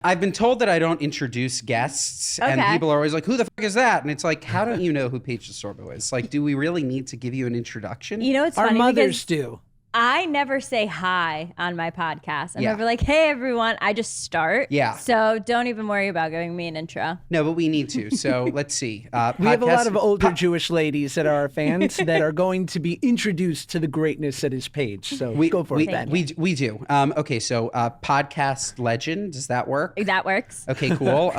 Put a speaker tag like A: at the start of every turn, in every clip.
A: I've been told that I don't introduce guests, and people are always like, who the fuck is that? And it's like, how don't you know who Paige Desorbo is? Like, do we really need to give you an introduction?
B: You know, it's
C: Our
B: funny
C: mothers do.
B: I never say hi on my podcast. I'm never like, hey, everyone. I just start.
A: Yeah.
B: So don't even worry about giving me an intro.
A: No, but we need to. So let's see.
C: We have a lot of older Jewish ladies that are our fans that are going to be introduced to the greatness that is Paige. So go for it, Ben.
A: We do. Okay, so podcast legend. Does that work?
B: That works.
A: Okay, cool.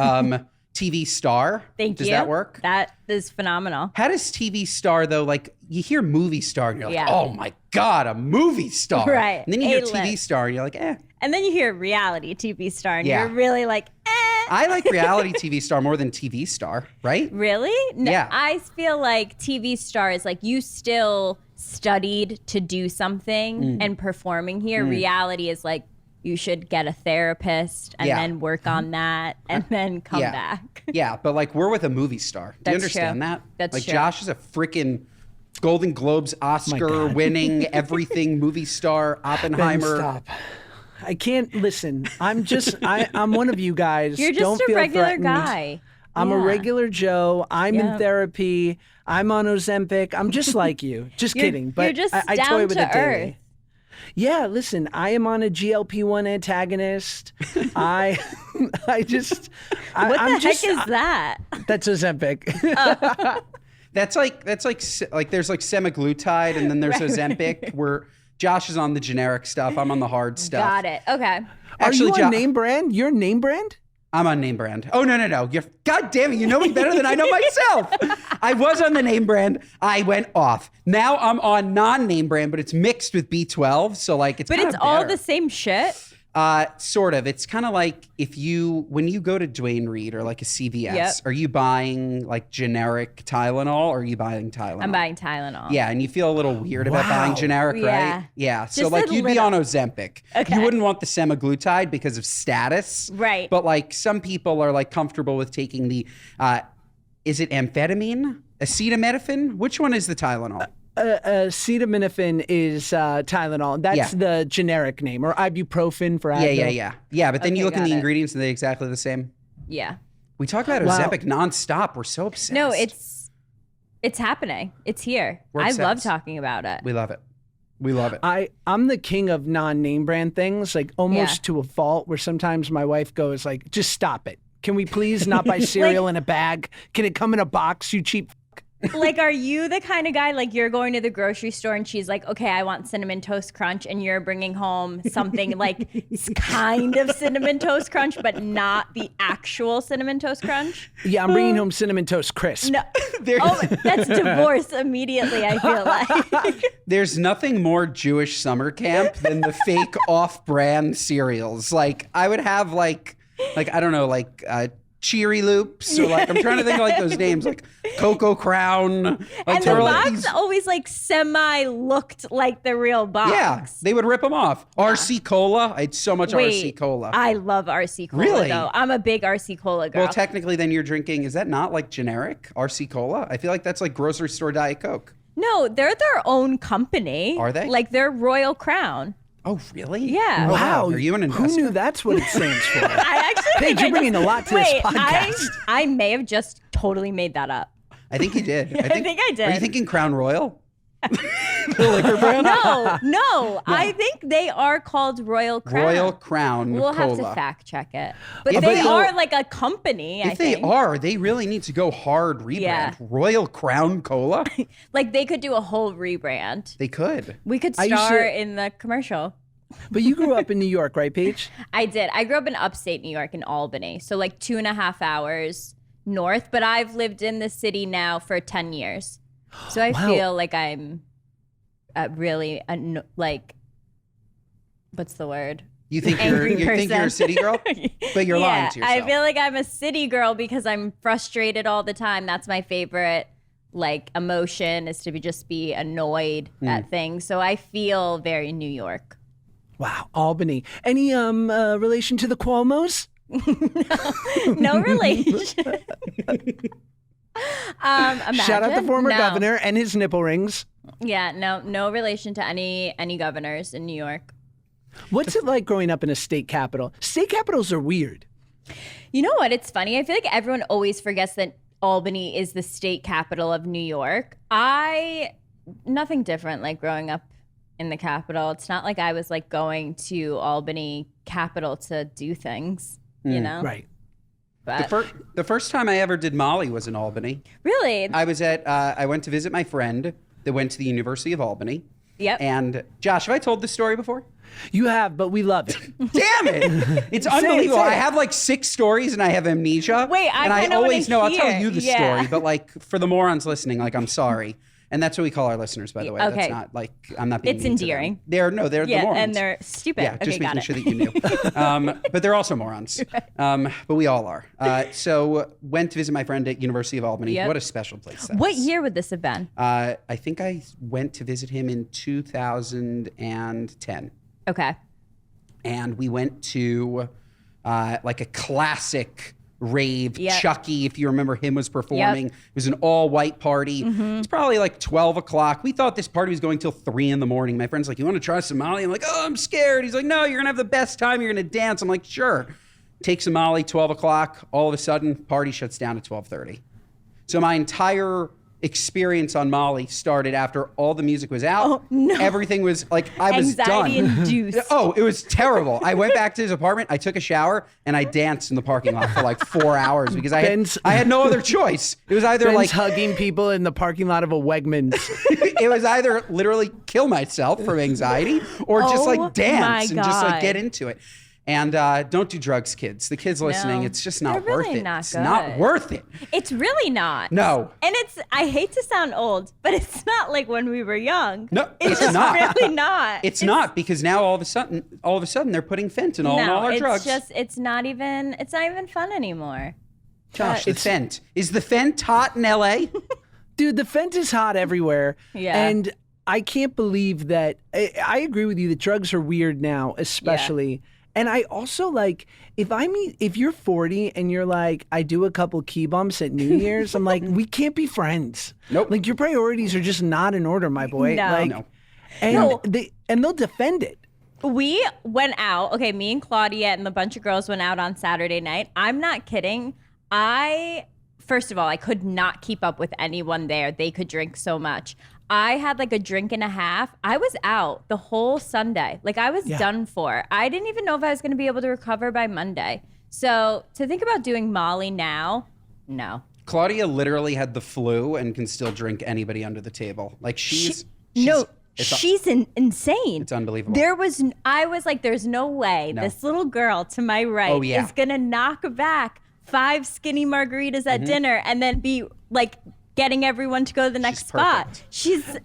A: TV star.
B: Thank you.
A: Does that work?
B: That is phenomenal.
A: How does TV star, though, like, you hear movie star and you're like, oh my God, a movie star.
B: Right.
A: And then you hear TV star and you're like, eh.
B: And then you hear reality TV star and you're really like, eh.
A: I like reality TV star more than TV star, right?
B: Really? No,
A: yeah.
B: I feel like TV star is like you still studied to do something and performing here. Reality is like, you should get a therapist and then work on that and then come back.
A: Yeah, but like we're with a movie star. Do you understand that?
B: That's
A: like
B: true.
A: Josh is a freaking Golden Globes, Oscar winning everything movie star, Oppenheimer.
C: Ben, stop. I can't listen. I'm one of you guys.
B: You're just
C: Don't
B: a
C: feel
B: regular
C: threatened.
B: guy.
C: I'm a regular Joe. I'm in therapy. I'm on Ozempic. I'm just like you. Just kidding. But
B: you're just
C: I
B: down
C: toy with
B: to
C: it daily.
B: earth.
C: Yeah, listen, I am on a GLP-1 antagonist. I'm
B: What the heck is that?
C: That's Ozempic.
A: That's like there's like semaglutide and then there's Ozempic where Josh is on the generic stuff. I'm on the hard stuff.
B: Got it. Okay.
C: Are you on name brand? You're name brand?
A: I'm on name brand. Oh, no. God damn it. You know me better than I know myself. I was on the name brand. I went off. Now I'm on non-name brand, but it's mixed with B12. So like it's
B: But it's all the same shit?
A: Sort of. It's kind of like when you go to Duane Reade or like a CVS, are you buying like generic Tylenol or are you buying Tylenol?
B: I'm buying Tylenol.
A: Yeah, and you feel a little weird about buying generic, right? Yeah. So
B: Just
A: like
B: a
A: you'd be
B: little.
A: on Ozempic.
B: Okay.
A: You wouldn't want the semaglutide because of status.
B: Right.
A: But like some people are like comfortable with taking the, is it amphetamine? Acetaminophen? Which one is the Tylenol?
C: Acetaminophen is Tylenol. That's the generic name, or ibuprofen for Advil.
A: Yeah, but then you look in the
B: got it.
A: ingredients and they're exactly the same.
B: Yeah.
A: We talk about Ozempic nonstop. We're so obsessed.
B: No, it's happening. It's here.
A: We're
B: I love
A: obsessed.
B: talking about it.
A: We love it. We love it.
C: I'm the king of non-name brand things, like almost to a fault, where sometimes my wife goes like, just stop it. Can we please not buy cereal in a bag? Can it come in a box, you cheap
B: Like, are you the kind of guy, like, you're going to the grocery store and she's like, okay, I want Cinnamon Toast Crunch, and you're bringing home something like kind of Cinnamon Toast Crunch, but not the actual Cinnamon Toast Crunch?
C: Yeah, I'm bringing home Cinnamon Toast Crisp.
B: No. That's divorce immediately, I feel like.
A: There's nothing more Jewish summer camp than the fake off-brand cereals. Like, I would have like I don't know, like Cheery Loops, or like I'm trying to think of like those names, like Cocoa Crown. Like,
B: and the box always like semi looked like the real box.
A: Yeah, they would rip them off. RC Cola. I had so much RC Cola.
B: I love RC Cola,
A: really?
B: though. I'm a big RC Cola girl.
A: Well, technically, then you're drinking, is that not like generic RC Cola? I feel like that's like grocery store Diet Coke.
B: No, they're their own company.
A: Are they?
B: Like they're Royal Crown.
A: Oh, really?
B: Yeah.
A: Oh,
C: Wow.
A: Are you an investor?
C: Who knew that's what it stands for?
B: I actually
C: Paige, you're bringing a lot to this podcast.
B: I may have just totally made that up.
A: I think you did.
B: I think I did.
A: Are you thinking Crown Royal? The liquor brand?
B: No. I think they are called Royal Crown.
A: Royal Crown
B: We'll
A: Cola.
B: have to fact check it. But
A: Yeah,
B: they
A: but
B: are like a company,
A: If they are, they really need to go hard rebrand.
B: Yeah.
A: Royal Crown Cola?
B: Like they could do a whole rebrand.
A: They could.
B: We could
C: I used
B: star
C: to-
B: in the commercial.
C: But you grew up in New York, right, Paige?
B: I did. I grew up in upstate New York in Albany. So like 2.5 hours north. But I've lived in the city now for 10 years. So I feel like I'm really, like, what's the word?
A: You think
B: Angry
A: you think you're a city girl? But you're lying to yourself.
B: I feel like I'm a city girl because I'm frustrated all the time. That's my favorite like emotion, is to just be annoyed at things. So I feel very New York.
C: Wow, Albany. Any relation to the Cuomos?
B: No relation. Imagine.
C: Shout out the former
B: No.
C: governor and his nipple rings.
B: Yeah, no relation to any governors in New York.
C: What's it like growing up in a state capital? State capitals are weird.
B: You know what? It's funny. I feel like everyone always forgets that Albany is the state capital of New York. Nothing different like growing up in the capital. It's not like I was like going to Albany capital to do things, you know?
C: Right.
B: But
A: The first time I ever did Molly was in Albany.
B: really,
A: I went to visit my friend that went to the University of Albany.
B: yep.
A: And Josh, have I told this story before?
C: You have, but we love it.
A: Damn it! It's unbelievable.
C: say it.
A: I have like 6 stories and I have amnesia.
B: Wait, I
A: and I
B: kinda wanna
A: always know. I'll tell
B: hear.
A: you the
B: Yeah.
A: story, but like for the morons listening, like I'm sorry. And that's what we call our listeners, by the way.
B: Okay.
A: That's not like I'm not being
B: It's
A: mean to them.
B: endearing.
A: They're the morons.
B: and they're stupid.
A: Yeah,
B: okay,
A: just
B: got
A: making
B: it.
A: sure that you knew. But they're also morons. But we all are. So went to visit my friend at University of Albany.
B: Yep.
A: What a special place that
B: What
A: is.
B: year would this have been?
A: I think I went to visit him in 2010.
B: Okay.
A: And we went to like a classic rave.
B: Yep.
A: Chucky, if you remember him, was performing. It was an all-white party. It's probably like 12 o'clock. We thought this party was going till 3 in the morning. My friend's like, you want to try some Molly? I'm like, oh, I'm scared. He's like, no, you're going to have the best time. You're going to dance. I'm like, sure. Take some Molly, 12 o'clock. All of a sudden, party shuts down at 12:30. So my entire experience on Molly started after all the music was out.
B: Oh, no.
A: Everything was like, I was
B: Anxiety
A: done.
B: induced.
A: Oh, it was terrible. I went back to his apartment, I took a shower, and I danced in the parking lot for like 4 hours because I had no other choice. It was either
C: Ben's
A: like
C: hugging people in the parking lot of a Wegmans.
A: it was either literally kill myself from anxiety or just
B: Oh
A: like dance
B: my
A: and just like
B: God.
A: get into it. And don't do drugs, kids. The kids listening,
B: No.
A: it's just not
B: They're
A: worth
B: really
A: it.
B: not
A: It's
B: good.
A: not worth it.
B: It's really not.
A: No.
B: And I hate to sound old, but it's not like when we were young.
A: No,
B: It's
A: it's
B: just
A: not.
B: really not.
A: It's not because now all of a sudden they're putting fentanyl in all our
B: it's
A: drugs.
B: it's not even fun anymore.
A: Josh, the fent. Is the fent hot in LA?
C: Dude, the fent is hot everywhere.
B: Yeah.
C: And I can't believe that. I agree with you that drugs are weird now, especially. And I also like, if you're 40 and you're like, I do a couple key bumps at New Year's, I'm like, we can't be friends.
A: Nope.
C: Like your priorities are just not in order, my boy.
B: No.
C: Like,
A: No.
C: And
B: No.
C: they'll defend it.
B: We went out. Okay, me and Claudia and the bunch of girls went out on Saturday night. I'm not kidding. First of all, I could not keep up with anyone there. They could drink so much. I had like a drink and a half. I was out the whole Sunday. Like I was done for. I didn't even know if I was going to be able to recover by Monday. So to think about doing Molly now, no.
A: Claudia literally had the flu and can still drink anybody under the table. Like she's
B: insane.
A: It's unbelievable.
B: I was like, there's no way
A: No.
B: this little girl to my right
A: Oh, yeah.
B: is gonna knock back 5 skinny margaritas at dinner and then be like getting everyone to go to the next spot.
A: perfect.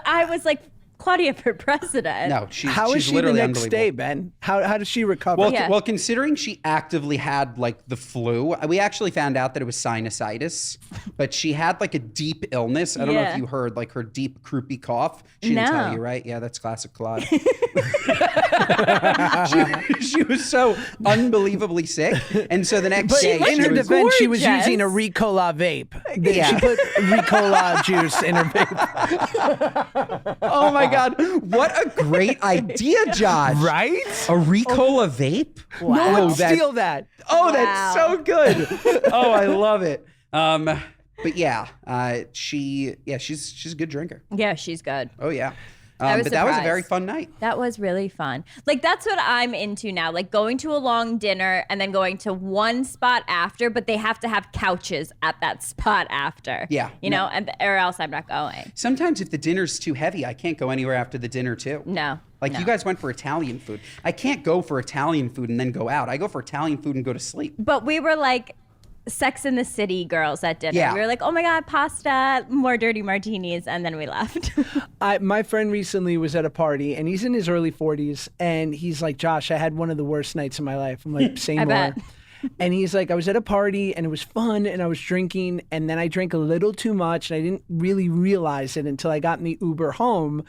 B: I was like, Claudia for president.
A: No, she's
C: How is she the
A: literally
C: next
A: unbelievable.
C: day, Ben? How does she recover?
A: Well,
B: Yeah.
A: well, considering she actively had like the flu, we actually found out that it was sinusitis, but she had like a deep illness. I don't know
B: Yeah.
A: if you heard like her deep croupy cough. She didn't tell
B: No.
A: you, right? Yeah, that's classic Claude. she was so unbelievably sick, and so the next
C: but
A: day,
C: in her
A: was,
C: defense, she was
B: gorgeous.
C: using a Ricola vape.
A: Yeah.
C: She put Ricola juice in her vape.
A: oh my god, what a great idea, Josh!
C: Right?
A: A Ricola vape?
C: No
A: Oh,
C: one steal that.
A: Oh, that's
B: Wow.
A: so good. Oh, I love it. But yeah, she's a good drinker.
B: Yeah, she's good.
A: Oh yeah.
B: I was
A: But that was a
B: surprised.
A: very fun night.
B: That was really fun. Like that's what I'm into now. Like going to a long dinner and then going to one spot after, but they have to have couches at that spot after.
A: Yeah.
B: You know, or else I'm not going.
A: Sometimes if the dinner's too heavy, I can't go anywhere after the dinner too.
B: No.
A: Like
B: no.
A: you guys went for Italian food. I can't go for Italian food and then go out. I go for Italian food and go to sleep.
B: But we were like Sex in the City girls at dinner.
A: Yeah.
B: We were like, oh my God, pasta, more dirty martinis, and then we left.
C: My friend recently was at a party, and he's in his early 40s, and he's like, Josh, I had one of the worst nights of my life. I'm like, say
B: I
C: more.
B: bet.
C: And he's like, I was at a party, and it was fun, and I was drinking, and then I drank a little too much, and I didn't really realize it until I got in the Uber home,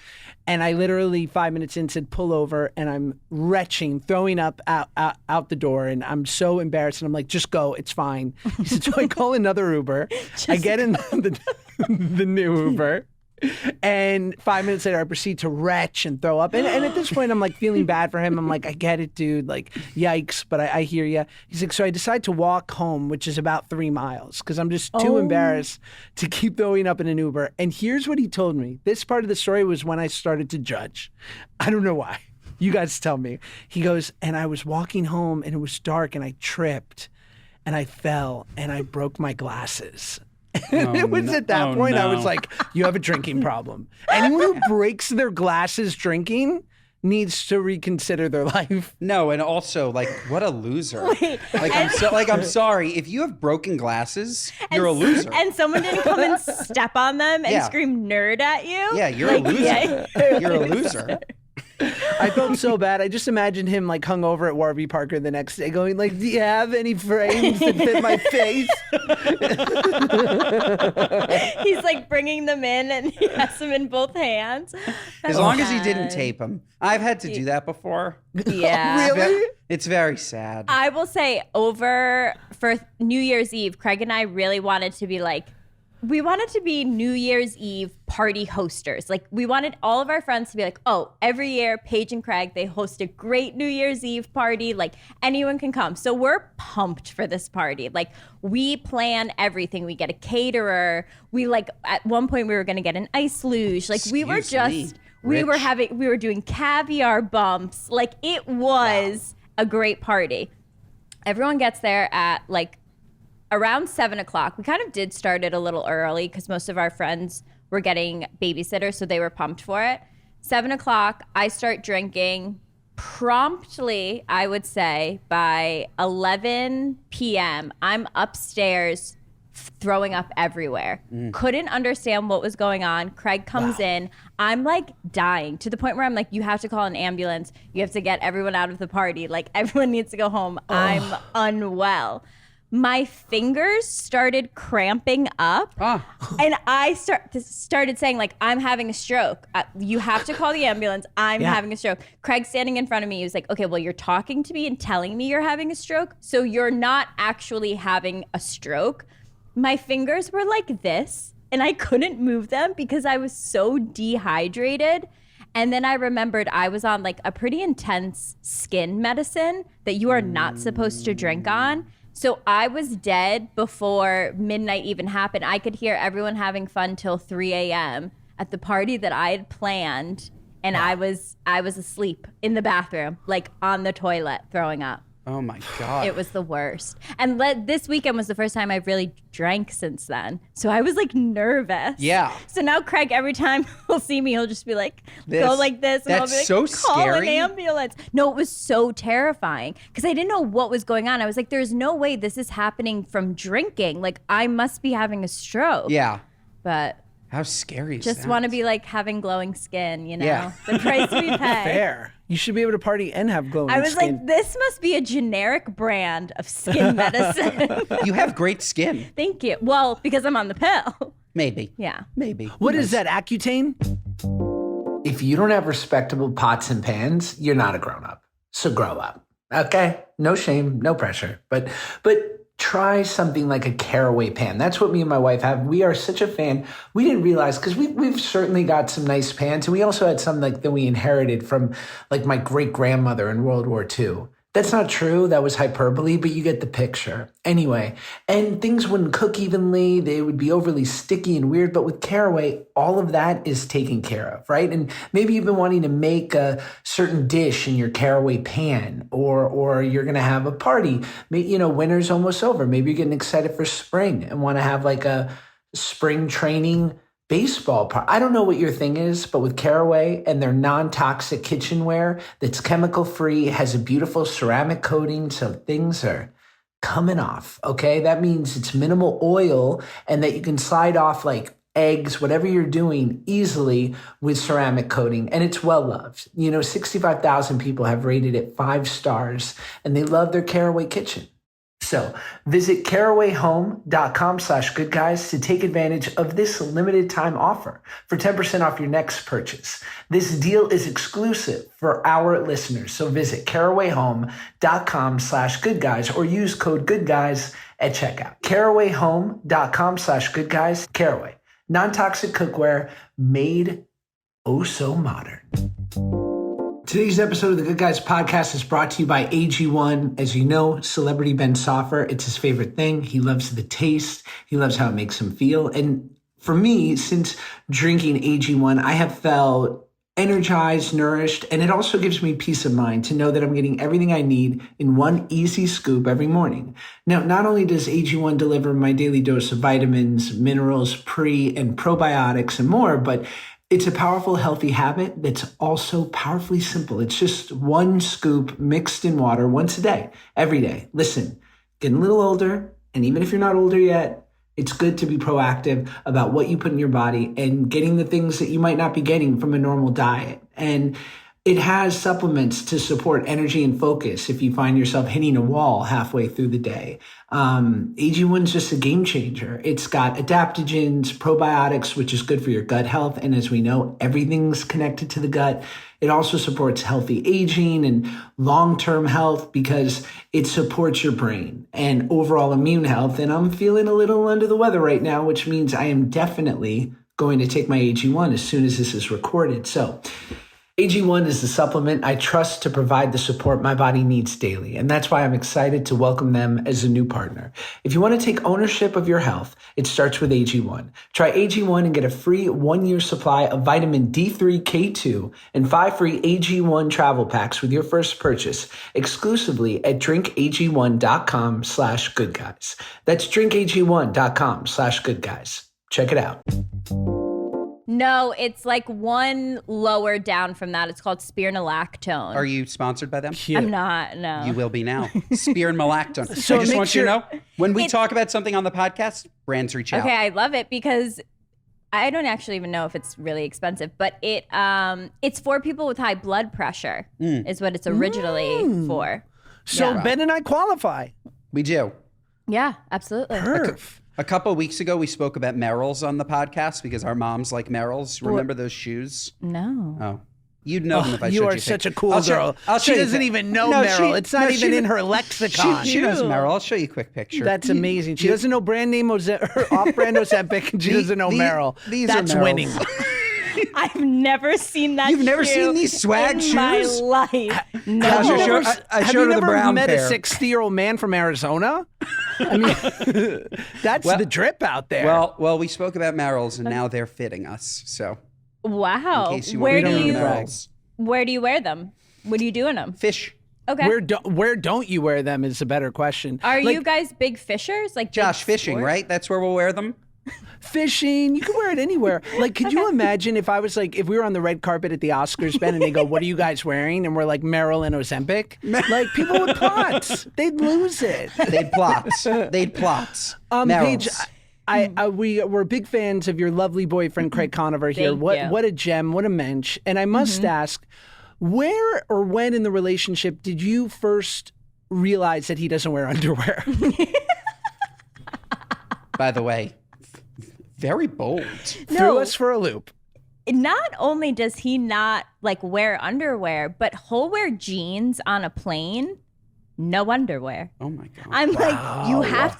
C: and I literally 5 minutes in said, pull over, and I'm retching, throwing up out the door, and I'm so embarrassed, and I'm like, just go, it's fine. He said, so I call another Uber. I get in the new Uber. And 5 minutes later, I proceed to retch and throw up. And at this point, I'm like feeling bad for him. I'm like, I get it, dude. Like, yikes, but I hear you. He's like, so I decide to walk home, which is about 3 miles, because I'm just too embarrassed to keep throwing up in an Uber. And here's what he told me. This part of the story was when I started to judge. I don't know why. You guys tell me. He goes, and I was walking home, and it was dark, and I tripped, and I fell, and I broke my glasses. And it was at that point I was like, you have a drinking problem. Anyone who breaks their glasses drinking needs to reconsider their life.
A: No, and also, like, what a loser. I'm sorry. If you have broken glasses, you're a loser.
B: And someone didn't come and step on them and scream nerd at you.
A: Yeah, you're a loser. Yeah. You're a loser.
C: I felt so bad. I just imagined him like hungover at Warby Parker the next day going like, do you have any frames that fit my face?
B: He's like bringing them in and he has them in both hands.
A: As long as he didn't tape them. I've had to do that before.
B: Yeah.
C: Really?
A: It's very sad.
B: I will say for New Year's Eve, Craig and I really wanted to be like, we wanted to be New Year's Eve party hosters. Like, we wanted all of our friends to be like, oh, every year, Paige and Craig, they host a great New Year's Eve party. Like, anyone can come. So we're pumped for this party. Like, we plan everything. We get a caterer. We, like, at one point, we were going to get an ice luge. Like, we were doing caviar bumps. Like, it was a great party. Everyone gets there at, like, around 7 o'clock. We kind of did start it a little early because most of our friends were getting babysitters, so they were pumped for it. 7 o'clock, I start drinking. Promptly, I would say, by 11 p.m., I'm upstairs throwing up everywhere. Couldn't understand what was going on. Craig comes in. I'm like dying to the point where I'm like, you have to call an ambulance. You have to get everyone out of the party. Like, everyone needs to go home. I'm unwell. My fingers started cramping up, and I started saying, like, I'm having a stroke. You have to call the ambulance. I'm having a stroke. Craig's standing in front of me. He was like, okay, well, you're talking to me and telling me you're having a stroke, so you're not actually having a stroke. My fingers were like this, and I couldn't move them because I was so dehydrated. And then I remembered I was on, like, a pretty intense skin medicine that you are not supposed to drink on. So I was dead before midnight even happened. I could hear everyone having fun till 3 a.m. at the party that I had planned. And I was asleep in the bathroom, like on the toilet, throwing up.
A: Oh my God.
B: It was the worst. And this weekend was the first time I've really drank since then. So I was like nervous.
A: Yeah.
B: So now Craig, every time he'll see me, he'll just be like, go like this. And I'll be like,
A: so
B: call
A: scary.
B: an ambulance. No, it was so terrifying because I didn't know what was going on. I was like, there's no way this is happening from drinking. Like, I must be having a stroke.
A: Yeah.
B: But
A: how scary is
B: just
A: that?
B: want to be like having glowing skin, you know?
A: Yeah.
B: The price we pay.
C: Fair. You should be able to party and have glowing
B: I was
C: skin.
B: like, this must be a generic brand of skin medicine.
A: You have great skin.
B: Thank you. Well, because I'm on the pill.
A: Maybe.
B: Yeah.
A: Maybe.
C: What is that, Accutane?
D: If you don't have respectable pots and pans, you're not a grown-up. So grow up. Okay? No shame, no pressure. But try something like a caraway pan. That's what me and my wife have. We are such a fan. We didn't realize, because we've certainly got some nice pans, and we also had some like that we inherited from like my great-grandmother in World War II. That's not true. That was hyperbole, but you get the picture. Anyway, and things wouldn't cook evenly. They would be overly sticky and weird. But with caraway, all of that is taken care of, right? And maybe you've been wanting to make a certain dish in your caraway pan, or you're going to have a party. You know, winter's almost over. Maybe you're getting excited for spring and want to have like a spring training baseball part. I don't know what your thing is, but with Caraway and their non-toxic kitchenware that's chemical free, has a beautiful ceramic coating, so things are coming off. Okay, that means it's minimal oil and that you can slide off like eggs, whatever you're doing, easily with ceramic coating, and it's well loved. You know, 65,000 people have rated it 5 stars, and they love their Caraway kitchen. So visit carawayhome.com/goodguys to take advantage of this limited time offer for 10% off your next purchase. This deal is exclusive for our listeners. So visit carawayhome.com/goodguys or use code goodguys at checkout. carawayhome.com/goodguys. Caraway, Non-toxic cookware made oh so modern. Today's episode of the Good Guys podcast is brought to you by AG1. As you know, celebrity Ben Soffer, it's his favorite thing. He loves the taste. He loves how it makes him feel. And for me, since drinking AG1, I have felt energized, nourished, and it also gives me peace of mind to know that I'm getting everything I need in one easy scoop every morning. Now, not only does AG1 deliver my daily dose of vitamins, minerals, pre and probiotics, and more, but it's a powerful, healthy habit that's also powerfully simple. It's just one scoop mixed in water once a day, every day. Listen, getting a little older, and even if you're not older yet, it's good to be proactive about what you put in your body and getting the things that you might not be getting from a normal diet. And it has supplements to support energy and focus if you find yourself hitting a wall halfway through the day. AG1 is just a game changer. It's got adaptogens, probiotics, which is good for your gut health. And as we know, everything's connected to the gut. It also supports healthy aging and long-term health because it supports your brain and overall immune health. And I'm feeling a little under the weather right now, which means I am definitely going to take my AG1 as soon as this is recorded. So AG1 is the supplement I trust to provide the support my body needs daily, and that's why I'm excited to welcome them as a new partner. If you want to take ownership of your health, it starts with AG1. Try AG1 and get a free 1-year supply of vitamin D3, K2, and 5 free AG1 travel packs with your first purchase exclusively at drinkag1.com/goodguys. That's drinkag1.com/goodguys. Check it out.
B: No, it's like one lower down from that. It's called spironolactone.
A: Are you sponsored by them?
B: I'm not, no.
A: You will be now. Spear and Malactone.
C: So
A: I just
C: make
A: want you to
C: sure-
A: know, when we talk about something on the podcast, brands reach out.
B: Okay, I love it because I don't actually even know if it's really expensive, but it's for people with high blood pressure is what it's originally for.
C: So
B: Yeah.
C: Ben and I qualify.
A: We do.
B: Yeah, absolutely.
C: Perf.
A: A couple of weeks ago, we spoke about Merrells on the podcast because our moms like Merrells. Remember those shoes?
B: No.
A: Oh. You'd know them if I showed
C: You
A: you.
C: are such a cool
A: I'll show-
C: girl.
A: I'll show
C: She
A: you
C: doesn't
A: pic-
C: even know
A: No,
C: Merrill.
A: she-
C: It's not
A: no,
C: even
A: she-
C: in her lexicon.
A: She knows Merrill. I'll show you a quick picture.
C: That's amazing. She doesn't know brand name or off-brand Ozempic, and she doesn't know Merrill.
A: these are
C: That's
A: Merrells.
C: winning.
B: I've never seen that
A: You've never
B: shoe
A: seen these swag
B: in
A: shoes?
B: my life. No.
A: Gosh, I showed
C: Have
A: her
C: you
A: the
C: never
A: brown
C: met
A: pair.
C: a 60-year-old man from Arizona? I mean, that's the drip out there.
A: Well, we spoke about Merrells, and now they're fitting us. So,
B: Wow.
A: in case you
B: Where
A: want
B: do
A: to know
B: you
A: the Merrells.
B: where do you wear them? What do you do in them?
A: Fish.
B: Okay.
C: where don't you wear them is a better question.
B: Are
C: Like,
B: you guys big fishers? Like big
A: Josh, fishing,
B: sport?
A: right? That's where we'll wear them.
C: fishing? You can wear it anywhere. Like, could you imagine if I was like, if we were on the red carpet at the Oscars, Ben, and they go, "What are you guys wearing?" And we're like, Merrill and Ozempic. Like, people would plot. They'd lose it.
A: They'd plots. They'd plots.
C: Paige,
A: Merrells.
C: we're big fans of your lovely boyfriend Craig Conover here.
B: Thank you.
C: What a gem, what a mensch. And I must ask, where or when in the relationship did you first realize that he doesn't wear underwear?
A: By the way, very bold.
C: Threw us for a loop.
B: Not only does he not like wear underwear, but he'll wear jeans on a plane, no underwear.
A: Oh my God.
B: I'm like, you have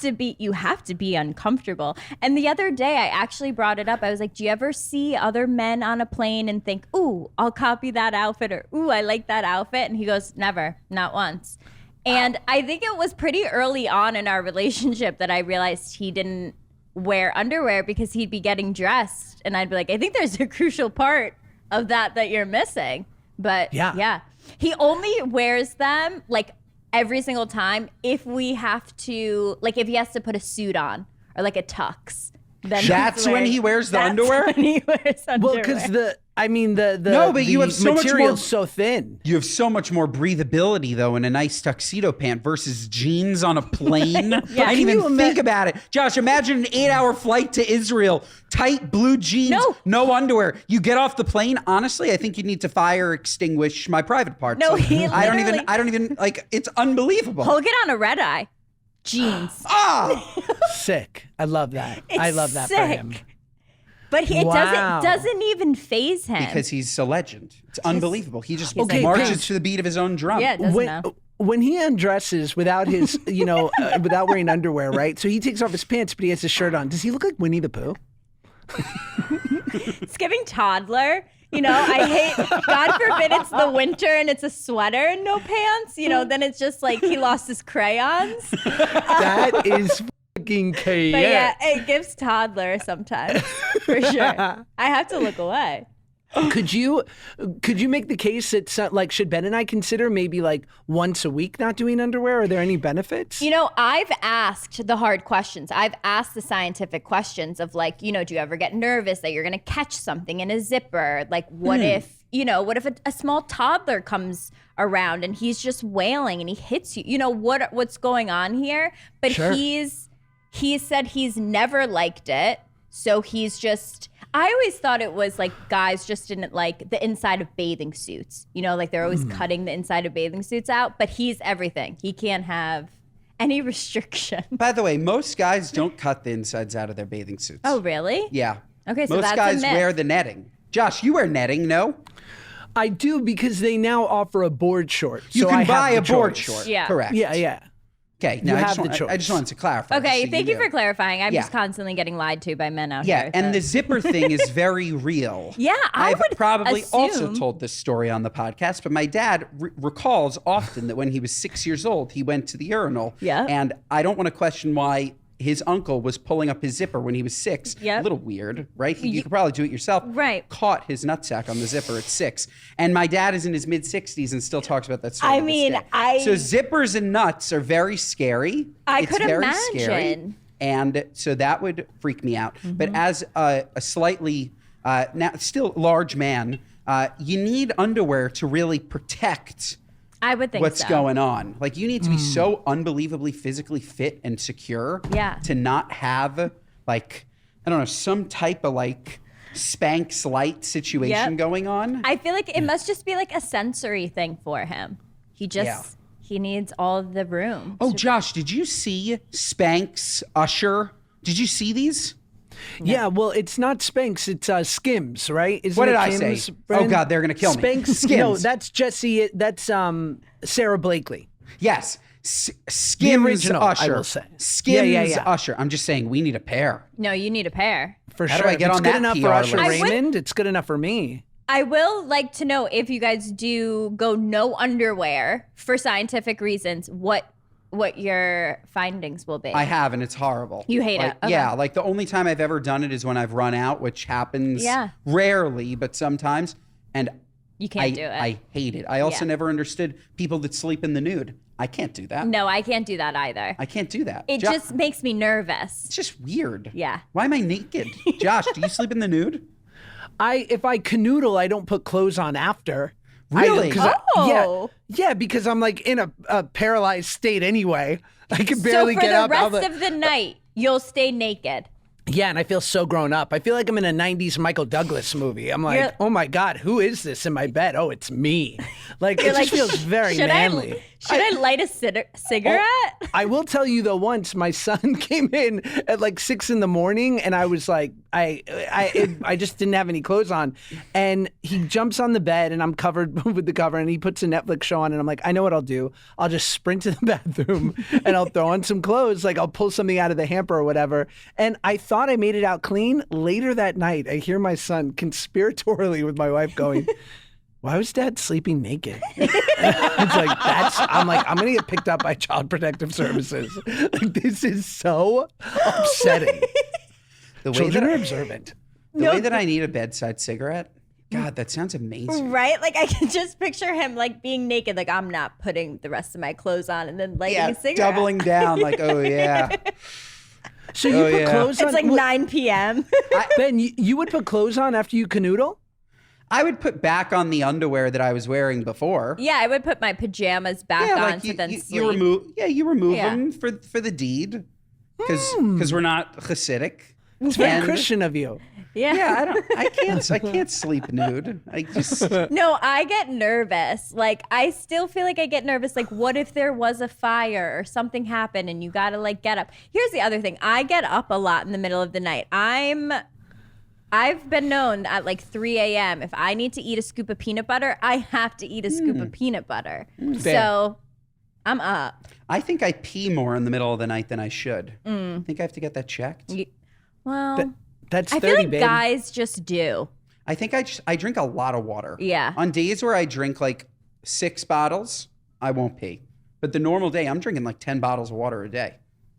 B: to be uncomfortable. And the other day I actually brought it up. I was like, do you ever see other men on a plane and think, ooh, I'll copy that outfit, or ooh, I like that outfit? And he goes, never, not once. And I think it was pretty early on in our relationship that I realized he didn't wear underwear because he'd be getting dressed. And I'd be like, I think there's a crucial part of that you're missing. But yeah. He only wears them like every single time if we have to, like if he has to put a suit on or like a tux. Then
A: That's when he wears the underwear?
B: When he wears underwear.
C: Well, because the
A: No, but you have so much more-
C: material's so thin.
A: You have so much more breathability, though, in a nice tuxedo pant versus jeans on a plane. I didn't even think about it. Josh, imagine an 8-hour flight to Israel, tight blue jeans, no underwear. You get off the plane. Honestly, I think you need to fire extinguish my private parts.
B: No,
A: Like,
B: he
A: I
B: literally-
A: don't even, like, it's unbelievable.
B: He'll get on a red eye. Jeans.
C: Sick. I love that. I
B: It's
C: love that for
B: sick.
C: him.
B: But it
C: Wow.
B: doesn't even phase him.
A: Because he's a legend. It's unbelievable. He just
C: Okay,
A: marches
C: Paige.
A: to the beat of his own drum.
B: Yeah, it doesn't know.
C: When he undresses without his, without wearing underwear, right? So he takes off his pants, but he has his shirt on. Does he look like Winnie the Pooh?
B: It's giving toddler. You know, I hate, God forbid it's the winter and it's a sweater and no pants. You know, then it's just like he lost his crayons.
C: That is fucking chaos.
B: But yeah, it gives toddler sometimes, for sure. I have to look away.
C: Could you make the case that like should Ben and I consider maybe like once a week not doing underwear? Are there any benefits?
B: You know, I've asked the hard questions. I've asked the scientific questions of like, you know, do you ever get nervous that you're going to catch something in a zipper? Like what if, you know, what if a small toddler comes around and he's just wailing and he hits you? You know, what's going on here? But
C: Sure.
B: he said he's never liked it. So he's just, I always thought it was like guys just didn't like the inside of bathing suits. You know, like they're always cutting the inside of bathing suits out, but he's everything. He can't have any restriction.
A: By the way, most guys don't cut the insides out of their bathing suits.
B: Oh, really?
A: Yeah.
B: Okay, so
A: most
B: that's a
A: guys
B: myth.
A: wear the netting. Josh, you wear netting, no?
C: I do because they now offer a board short.
A: You
C: so
A: can
C: I have
A: buy
C: the
A: a board
C: choice.
A: short.
B: Yeah.
A: Correct.
C: Yeah.
A: Okay.
C: You
A: Now,
C: have the
A: I just
C: choice.
A: wanted to clarify.
B: Okay,
A: so
B: thank you
A: knew.
B: for clarifying. I'm
A: Yeah.
B: just constantly getting lied to by men out
A: Yeah,
B: here.
A: and
B: so-
A: the zipper thing is very real.
B: Yeah, I
A: I've
B: would
A: probably also
B: assume-
A: told this story on the podcast, but my dad recalls often that when he was 6 years old, he went to the urinal.
B: Yeah.
A: And I don't want to question why his uncle was pulling up his zipper when he was 6.
B: Yep.
A: A little weird, right? You could probably do it yourself.
B: Right.
A: Caught his nutsack on the zipper at 6. And my dad is in his mid-60s and still talks about that story.
B: I
A: to this
B: mean,
A: day. So zippers and nuts are very scary.
B: I
A: It's
B: could
A: very
B: imagine.
A: Scary. And so that would freak me out.
B: Mm-hmm.
A: But as a slightly, now still large man, you need underwear to really protect
B: I would think
A: what's
B: so.
A: going on. Like you need to be so unbelievably physically fit and secure
B: Yeah.
A: to not have like, I don't know, some type of like Spanx light situation
B: Yep.
A: going on.
B: I feel like it must just be like a sensory thing for him. He just, he needs all the room.
A: Oh, Josh, did you see Spanx Usher? Did you see these?
C: Yeah, well, it's not Spanx, it's Skims, right? Isn't
A: What
C: it
A: did I
C: Kim's
A: say?
C: brand?
A: Oh, God, they're gonna kill me.
C: Spanx,
A: Skims.
C: No, that's Jesse. That's Sarah Blakely.
A: Yes. Skims
C: original, I
A: Usher.
C: will say.
A: Skims
C: Yeah.
A: Usher. I'm just saying we need a pair.
B: No, you need a pair.
C: For
A: How do
C: sure.
A: I get
C: If it's
A: on
C: good
A: that
C: enough
A: PR
C: for Usher
A: list?
B: I would-
C: Raymond, it's good enough for me.
B: I will like to know if you guys do go no underwear for scientific reasons, what your findings will be.
A: I have, and it's horrible.
B: You hate
A: Like,
B: it? Okay.
A: Yeah, like the only time I've ever done it is when I've run out, which happens
B: Yeah.
A: rarely, but sometimes. And
B: You can't do it.
A: I hate it. I also
B: Yeah.
A: never understood people that sleep in the nude. I can't do that.
B: No, I can't do that either.
A: I can't do that.
B: It just makes me nervous.
A: It's just weird.
B: Yeah.
A: Why am I naked? Josh, do you sleep in the nude?
C: If I canoodle, I don't put clothes on after.
A: Really?
B: Oh.
C: Yeah, because I'm like in a paralyzed state anyway. I can
B: So
C: barely
B: for
C: get
B: the
C: up. I'm
B: rest
C: like-
B: of the night, you'll stay naked.
C: Yeah, and I feel so grown up. I feel like I'm in a 90s Michael Douglas movie. I'm like,
B: You're-
C: oh my God, who is this in my bed? Oh, it's me. Like, it
B: You're
C: just
B: like,
C: feels very
B: should
C: manly.
B: Should I light a cigarette?
C: I will tell you though, once my son came in at like 6 a.m, and I was like, I just didn't have any clothes on, and he jumps on the bed, and I'm covered with the cover, and he puts a Netflix show on, and I'm like, I know what I'll do. I'll just sprint to the bathroom, and I'll throw on some clothes, like I'll pull something out of the hamper or whatever. And I thought I made it out clean. Later that night, I hear my son conspiratorially with my wife going, why was Dad sleeping naked? It's like, I'm like, I'm going to get picked up by Child Protective Services. Like, this is so upsetting.
A: The way
C: Children
A: that
C: are
A: I,
C: observant.
A: the way that I need a bedside cigarette. God, that sounds amazing.
B: Right? Like I can just picture him like being naked, like I'm not putting the rest of my clothes on and then lighting a cigarette.
A: doubling down. Like, oh yeah.
C: So you
A: Oh,
C: put
A: yeah.
C: clothes on?
B: It's like
C: What-
B: 9 p.m.
C: Ben, you would put clothes on after you canoodle?
A: I would put back on the underwear that I was wearing before.
B: Yeah, I would put my pajamas back
A: Yeah,
B: on
A: like
B: to then
A: you
B: sleep.
A: remove. Yeah, you remove
B: Yeah.
A: them for the deed, because we're not Hasidic.
C: It's very
A: And-
C: Christian of you.
B: yeah.
A: I can't sleep nude. I just
B: No, I get nervous. Like I still feel like I get nervous. Like what if there was a fire or something happened and you gotta like get up? Here's the other thing. I get up a lot in the middle of the night. I've been known at like 3 a.m. if I need to eat a scoop of peanut butter, I have to eat a scoop of peanut butter. So I'm up.
A: I think I pee more in the middle of the night than I should. I think I have to get that checked.
B: Well,
C: That's
B: I
C: 30,
B: feel like
C: babe.
B: guys just do.
A: I think I drink a lot of water.
B: Yeah.
A: On days where I drink like 6 bottles, I won't pee. But the normal day, I'm drinking like 10 bottles of water a day.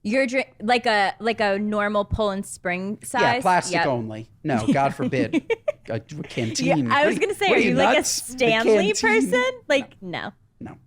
B: You're like a normal Poland Spring size.
A: Yeah, plastic
B: Yep.
A: only. No, God forbid. A canteen.
B: Yeah, I was
A: What
B: gonna say,
A: what
B: are you like a
A: nuts? The
B: Stanley
A: canteen?
B: person? Like, no.
A: No.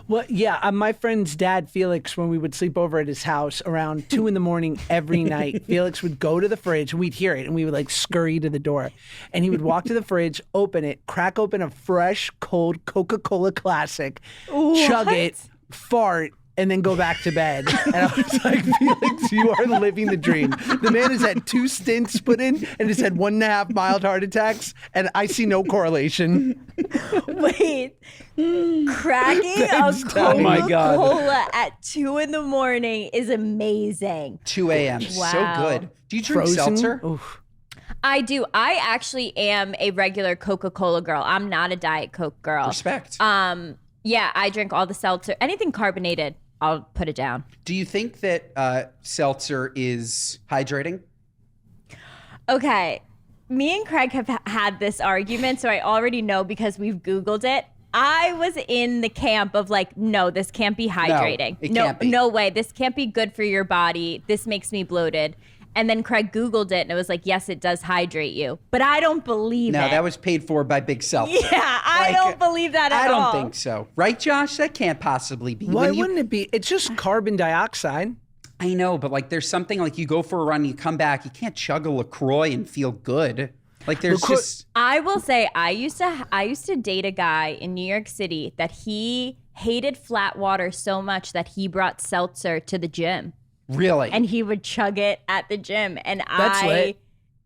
C: Well, yeah, my friend's dad, Felix, when we would sleep over at his house around 2 a.m. every night, Felix would go to the fridge and we'd hear it and we would like scurry to the door. And he would walk to the fridge, open it, crack open a fresh, cold Coca-Cola Classic, chug it, fart, and then go back to bed. And I was like, Felix, you are living the dream. The man has had 2 stints put in and has had 1.5 mild heart attacks, and I see no correlation.
B: Wait, cracking a
A: Oh my God.
B: Coca-Cola at 2 a.m. is amazing.
A: 2 a.m.
B: Wow.
A: So good. Do you drink
C: Frozen?
A: seltzer?
C: Oof.
B: I do. I actually am a regular Coca-Cola girl. I'm not a Diet Coke girl.
A: Respect.
B: Yeah, I drink all the seltzer. Anything carbonated, I'll put it down.
A: Do you think that seltzer is hydrating?
B: Okay. Me and Craig have had this argument, so I already know because we've Googled it. I was in the camp of like, no, this can't be hydrating.
A: it can't be.
B: No way. This can't be good for your body. This makes me bloated. And then Craig Googled it and it was like, yes, it does hydrate you. But I don't believe it.
A: No, that was paid for by Big Seltzer.
B: Yeah, I
A: Like,
B: don't believe that at all.
A: I don't think so. Right, Josh? That can't possibly be.
C: Why
A: When you-
C: wouldn't it be? It's just carbon dioxide.
A: I know, but like there's something like you go for a run, you come back, you can't chug a LaCroix and feel good. Like there's
C: LaCroix-
A: just...
B: I will say I used to date a guy in New York City that he hated flat water so much that he brought seltzer to the gym
A: Really?
B: and he would chug it at the gym. And
C: That's lit.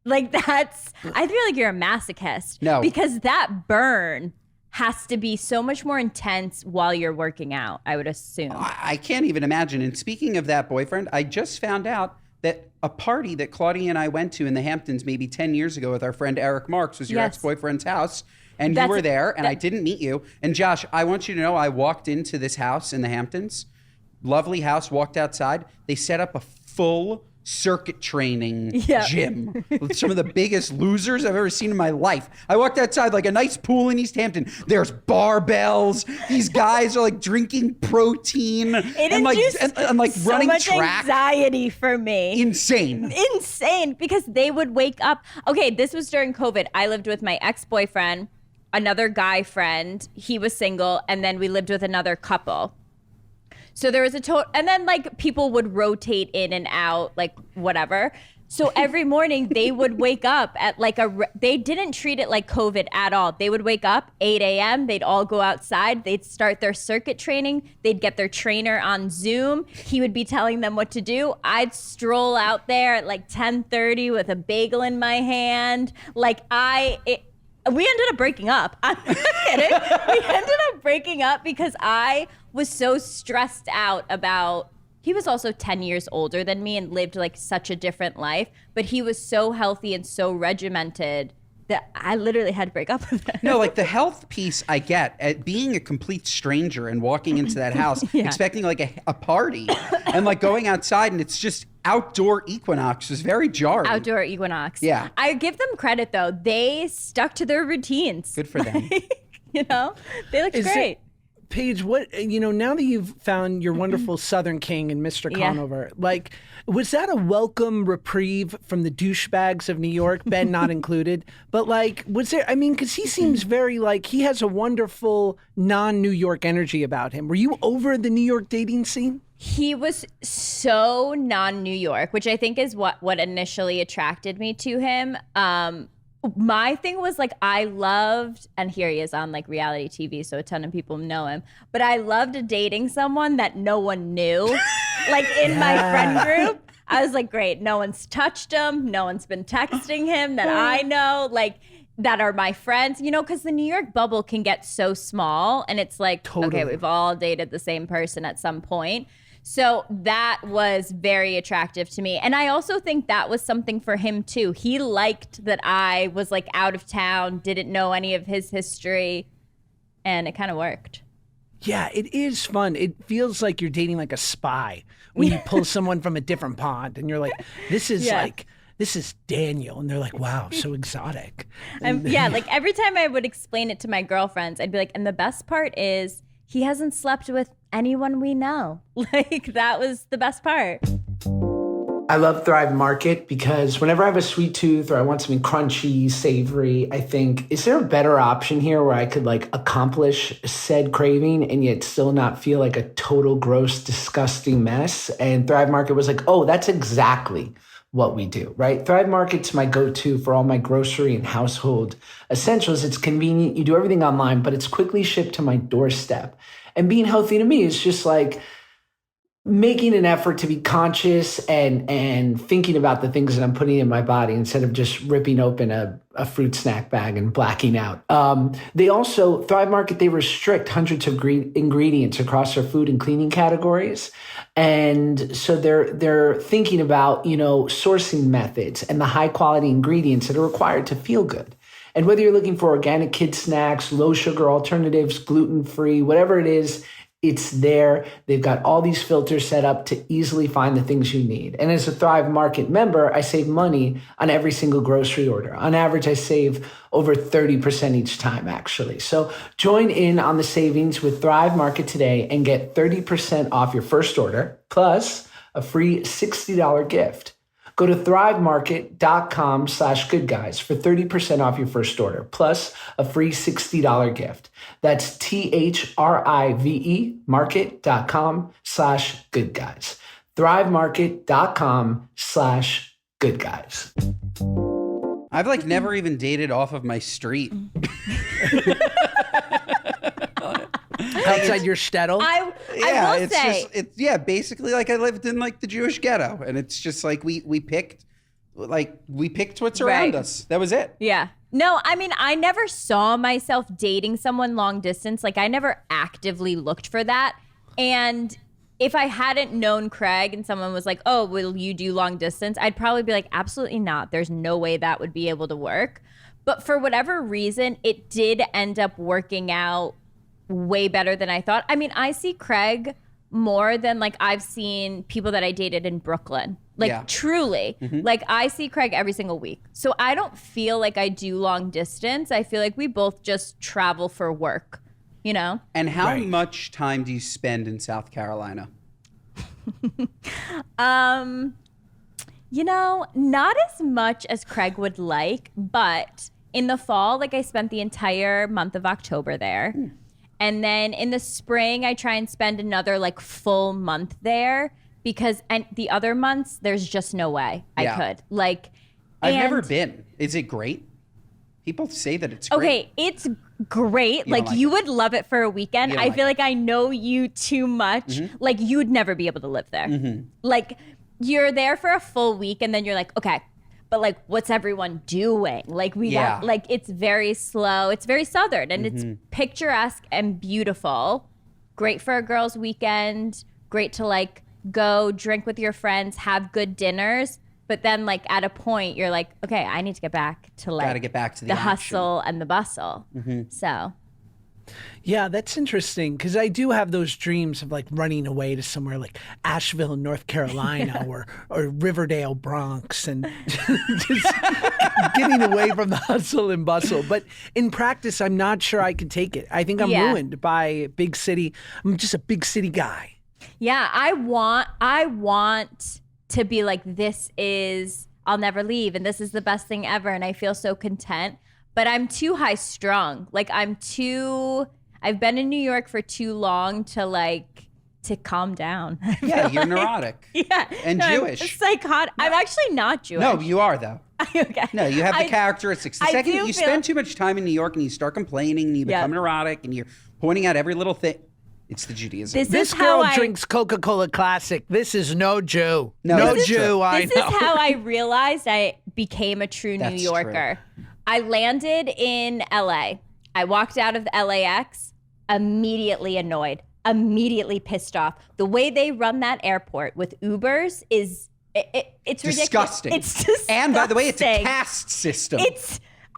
B: I feel like you're a masochist.
A: No.
B: Because that burn has to be so much more intense while you're working out, I would assume.
A: I can't even imagine. And speaking of that boyfriend, I just found out that a party that Claudia and I went to in the Hamptons maybe 10 years ago with our friend Eric Marks was your
B: Yes.
A: ex-boyfriend's house. And you
B: That's-
A: were there, and I didn't meet you. And Josh, I want you to know I walked into this house in the Hamptons. Lovely house, walked outside. They set up a full circuit training
B: Yeah.
A: gym. Some of the biggest losers I've ever seen in my life. I walked outside like a nice pool in East Hampton. There's barbells. These guys are like drinking protein
B: It
A: and like
B: induced
A: and like
B: so
A: running
B: much
A: track.
B: anxiety for me.
A: Insane.
B: Insane, because they would wake up. Okay, this was during COVID. I lived with my ex-boyfriend, another guy friend. He was single, and then we lived with another couple. So there was and then like people would rotate in and out, like whatever. So every morning they would wake up at like they didn't treat it like COVID at all. They would wake up 8 a.m. They'd all go outside. They'd start their circuit training. They'd get their trainer on Zoom. He would be telling them what to do. I'd stroll out there at like 10:30 with a bagel in my hand. Like we ended up breaking up. I'm not kidding. We ended up breaking up because I was so stressed out about. He was also 10 years older than me and lived like such a different life, but he was so healthy and so regimented that I literally had to break up with him.
A: No, like the health piece I get at being a complete stranger and walking into that house expecting like a party and like going outside and it's just outdoor equinox was very jarring.
B: Outdoor equinox.
A: Yeah.
B: I give them credit though. They stuck to their routines.
A: Good for them.
B: You know, they looked great.
C: Paige, now that you've found your wonderful Southern King and Mr.
B: Yeah.
C: Conover, like, was that a welcome reprieve from the douchebags of New York, Ben not included? But like, was there, because he seems very like, he has a wonderful non-New York energy about him. Were you over the New York dating scene?
B: He was so non-New York, which I think is what initially attracted me to him. My thing was like I loved, and here he is on like reality TV, so a ton of people know him, but I loved dating someone that no one knew. Like in my friend group, I was like, great, no one's touched him, no one's been texting him that I know, like that are my friends, because the New York bubble can get so small and it's like, okay, we've all dated the same person at some point. So that was very attractive to me. And I also think that was something for him too. He liked that I was like out of town, didn't know any of his history, and it kind of worked.
C: Yeah, it is fun. It feels like you're dating like a spy when you pull someone from a different pond and you're like, this is this is Daniel. And they're like, wow, so exotic.
B: Yeah, like every time I would explain it to my girlfriends, I'd be like, and the best part is he hasn't slept with anyone we know. Like that was the best part.
D: I love Thrive Market because whenever I have a sweet tooth or I want something crunchy, savory, I think, is there a better option here where I could like accomplish said craving and yet still not feel like a total gross, disgusting mess? And Thrive Market was like, oh, that's exactly what we do, right? Thrive Market's my go-to for all my grocery and household essentials. It's convenient. You do everything online, but it's quickly shipped to my doorstep. And being healthy to me is just like making an effort to be conscious and thinking about the things that I'm putting in my body instead of just ripping open a fruit snack bag and blacking out. They also, Thrive Market, they restrict hundreds of ingredients across their food and cleaning categories. And so they're thinking about, sourcing methods and the high quality ingredients that are required to feel good. And whether you're looking for organic kid snacks, low sugar alternatives, gluten-free, whatever it is, it's there. They've got all these filters set up to easily find the things you need. And as a Thrive Market member, I save money on every single grocery order. On average, I save over 30% each time, actually. So join in on the savings with Thrive Market today and get 30% off your first order, plus a free $60 gift. Go to thrivemarket.com/goodguys for 30% off your first order, plus a free $60 gift. That's THRIVE market.com/goodguys. thrivemarket.com/goodguys.
A: I've like never even dated off of my street.
C: Outside your shtetl?
B: I will say,
A: basically like I lived in like the Jewish ghetto, and it's just like we picked what's around us. That was it.
B: yeah. No, I mean, I never saw myself dating someone long distance. Like I never actively looked for that. And if I hadn't known Craig and someone was like, oh, will you do long distance? I'd probably be like, absolutely not. There's no way that would be able to work. But for whatever reason, it did end up working out way better than I thought. I mean, I see Craig more than like I've seen people that I dated in Brooklyn. Like truly, like I see Craig every single week. So I don't feel like I do long distance. I feel like we both just travel for work,
A: And how much time do you spend in South Carolina?
B: Not as much as Craig would like, but in the fall, like I spent the entire month of October there. And then in the spring, I try and spend another like full month there because and the other months, there's just no way I could. Like,
A: I've never been. Is it great? People say that it's great.
B: Okay, it's great. Like you would love it for a weekend. I feel like I know you too much. Like you would never be able to live there. Like you're there for a full week and then you're like, okay, but like what's everyone doing? Like we got like it's very slow. It's very Southern and it's picturesque and beautiful. Great for a girls' weekend. Great to like go drink with your friends, have good dinners. But then like at a point you're like, okay, I need to get back to like
A: gotta get back to the action.
B: Hustle and the bustle. So
C: Yeah, that's interesting because I do have those dreams of like running away to somewhere like Asheville, North Carolina, or Riverdale, Bronx, and just getting away from the hustle and bustle. But in practice, I'm not sure I could take it. I think I'm ruined by big city. I'm just a big city guy.
B: Yeah, I want to be like, I'll never leave, and this is the best thing ever, and I feel so content. But I'm too high strung. Like I've been in New York for too long to calm down.
A: Yeah, you're neurotic. And Jewish.
B: I'm psychotic. I'm actually not Jewish.
A: No, you are though.
B: Okay.
A: No, you have the characteristics. The second you spend too much time in New York and you start complaining and you become neurotic and you're pointing out every little thing, it's the Judaism.
C: This girl drinks Coca-Cola Classic. This is no Jew. No Jew, I know.
B: This is how I realized I became a true New Yorker.
A: True.
B: I landed in LA. I walked out of the LAX, immediately annoyed, immediately pissed off. The way they run that airport with Ubers it's
A: disgusting.
B: Ridiculous. It's disgusting.
A: And by the way, it's a caste system.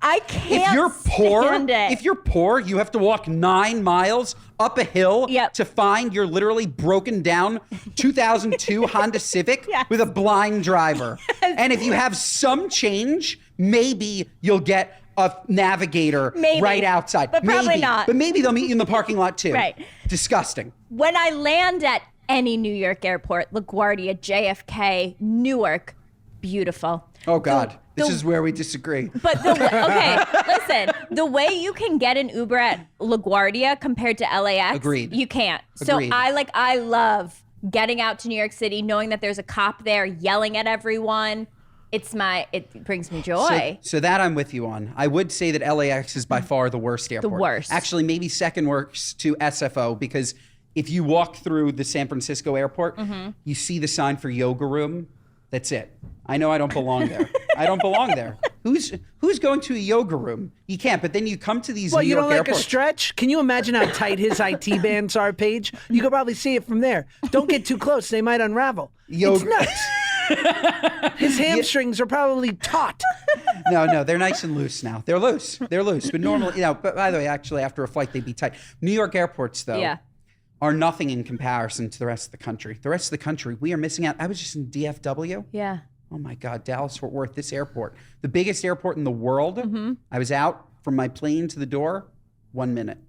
B: I can't
A: If you're poor,
B: stand it.
A: you have to walk 9 miles up a hill
B: Yep.
A: to find your literally broken down 2002 Honda Civic
B: Yes.
A: with a blind driver. And if you have some change, maybe you'll get a navigator
B: Maybe.
A: right outside.
B: But probably
A: Maybe.
B: not.
A: But maybe they'll meet you in the parking lot too.
B: Right.
A: Disgusting.
B: When I land at any New York airport, LaGuardia, JFK, Newark, beautiful.
A: Oh God, this
B: the-
A: is where we disagree.
B: But listen, the way you can get an Uber at LaGuardia compared to LAX,
A: Agreed.
B: you can't.
A: Agreed.
B: So I love getting out to New York City, knowing that there's a cop there yelling at everyone. It brings me joy.
A: So that I'm with you on. I would say that LAX is by far the worst airport.
B: worst.
A: Actually, maybe second worst to SFO, because if you walk through the San Francisco airport, you see the sign for yoga room. That's it. I know I don't belong there. I don't belong there. Who's going to a yoga room? You can't. But then you come to these
C: Well,
A: New
C: you
A: York
C: don't like
A: airports.
C: a stretch? Can you imagine how tight his IT bands are, Paige? You could probably see it from there. Don't get too close. They might unravel. It's
A: Yoga-
C: nuts. His hamstrings are probably taut.
A: No, they're nice and loose now. They're loose. But normally, but by the way, actually, after a flight, they'd be tight. New York airports, though,
B: Yeah.
A: are nothing in comparison to the rest of the country. The rest of the country, we are missing out. I was just in DFW.
B: Yeah.
A: Oh my God, Dallas Fort Worth, this airport, the biggest airport in the world. I was out from my plane to the door, 1 minute.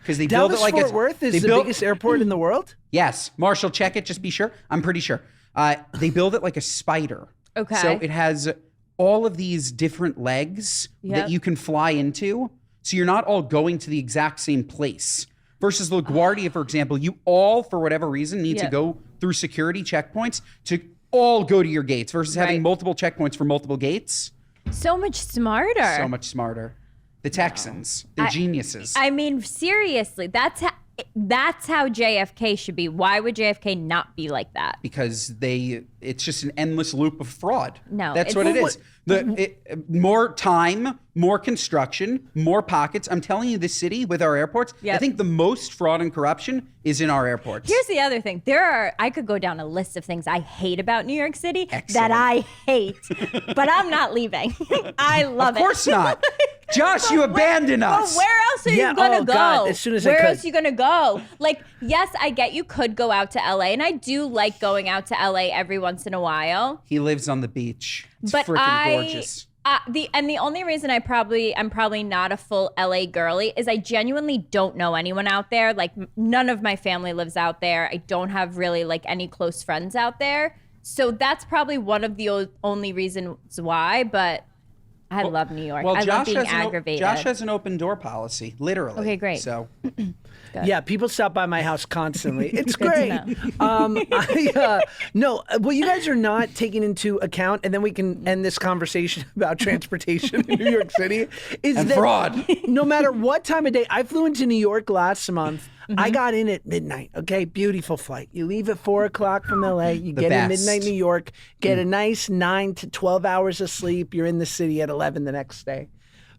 A: Because they built
C: Dallas
A: it like
C: Fort Worth is the biggest airport in the world?
A: Yes, Marshall, check it. Just be sure. I'm pretty sure. They build it like a spider.
B: Okay.
A: So it has all of these different legs
B: Yep.
A: that you can fly into. So you're not all going to the exact same place. Versus LaGuardia, for example, you all, for whatever reason, need to
B: Yep.
A: go through security checkpoints to all go to your gates versus having
B: Right.
A: multiple checkpoints for multiple gates.
B: So much smarter.
A: So much smarter. The Texans, they're geniuses.
B: I mean, seriously, that's how JFK should be. Why would JFK not be like that?
A: because it's just an endless loop of fraud.
B: No,
A: that's
B: it's-
A: what it is. More time, more construction, more pockets. I'm telling you, this city with our airports, I
B: Yep.
A: think the most fraud and corruption is in our airports.
B: Here's the other thing. I could go down a list of things I hate about New York City
A: Excellent.
B: that I hate, but I'm not leaving. I love it.
A: Of course not. Josh, you abandon us.
B: But where else are
C: Yeah,
B: you gonna
C: oh,
B: go?
C: God, as soon as I
B: where
C: could.
B: else are you gonna go? Like, yes, I get you could go out to LA, and I do like going out to LA every once in a while.
A: He lives on the beach. It's
B: But
A: freaking gorgeous.
B: The only reason I'm probably not a full LA girly is I genuinely don't know anyone out there. Like, none of my family lives out there. I don't have really like any close friends out there. So that's probably one of the only reasons why. But I love New York. I love being aggravated.
A: Josh has an open door policy, literally.
B: Okay, great.
A: So
C: Yeah, people stop by my house constantly. It's
B: Good
C: great.
B: to
C: No, what you guys are not taking into account, and then we can end this conversation about transportation in New York City, is
A: and
C: that
A: fraud.
C: no matter what time of day, I flew into New York last month.
B: Mm-hmm.
C: I got in at midnight. Okay, beautiful flight. You leave at 4 o'clock from LA. You get in
A: best.
C: midnight New York. Get a nice 9 to 12 hours of sleep. You're in the city at 11 the next day.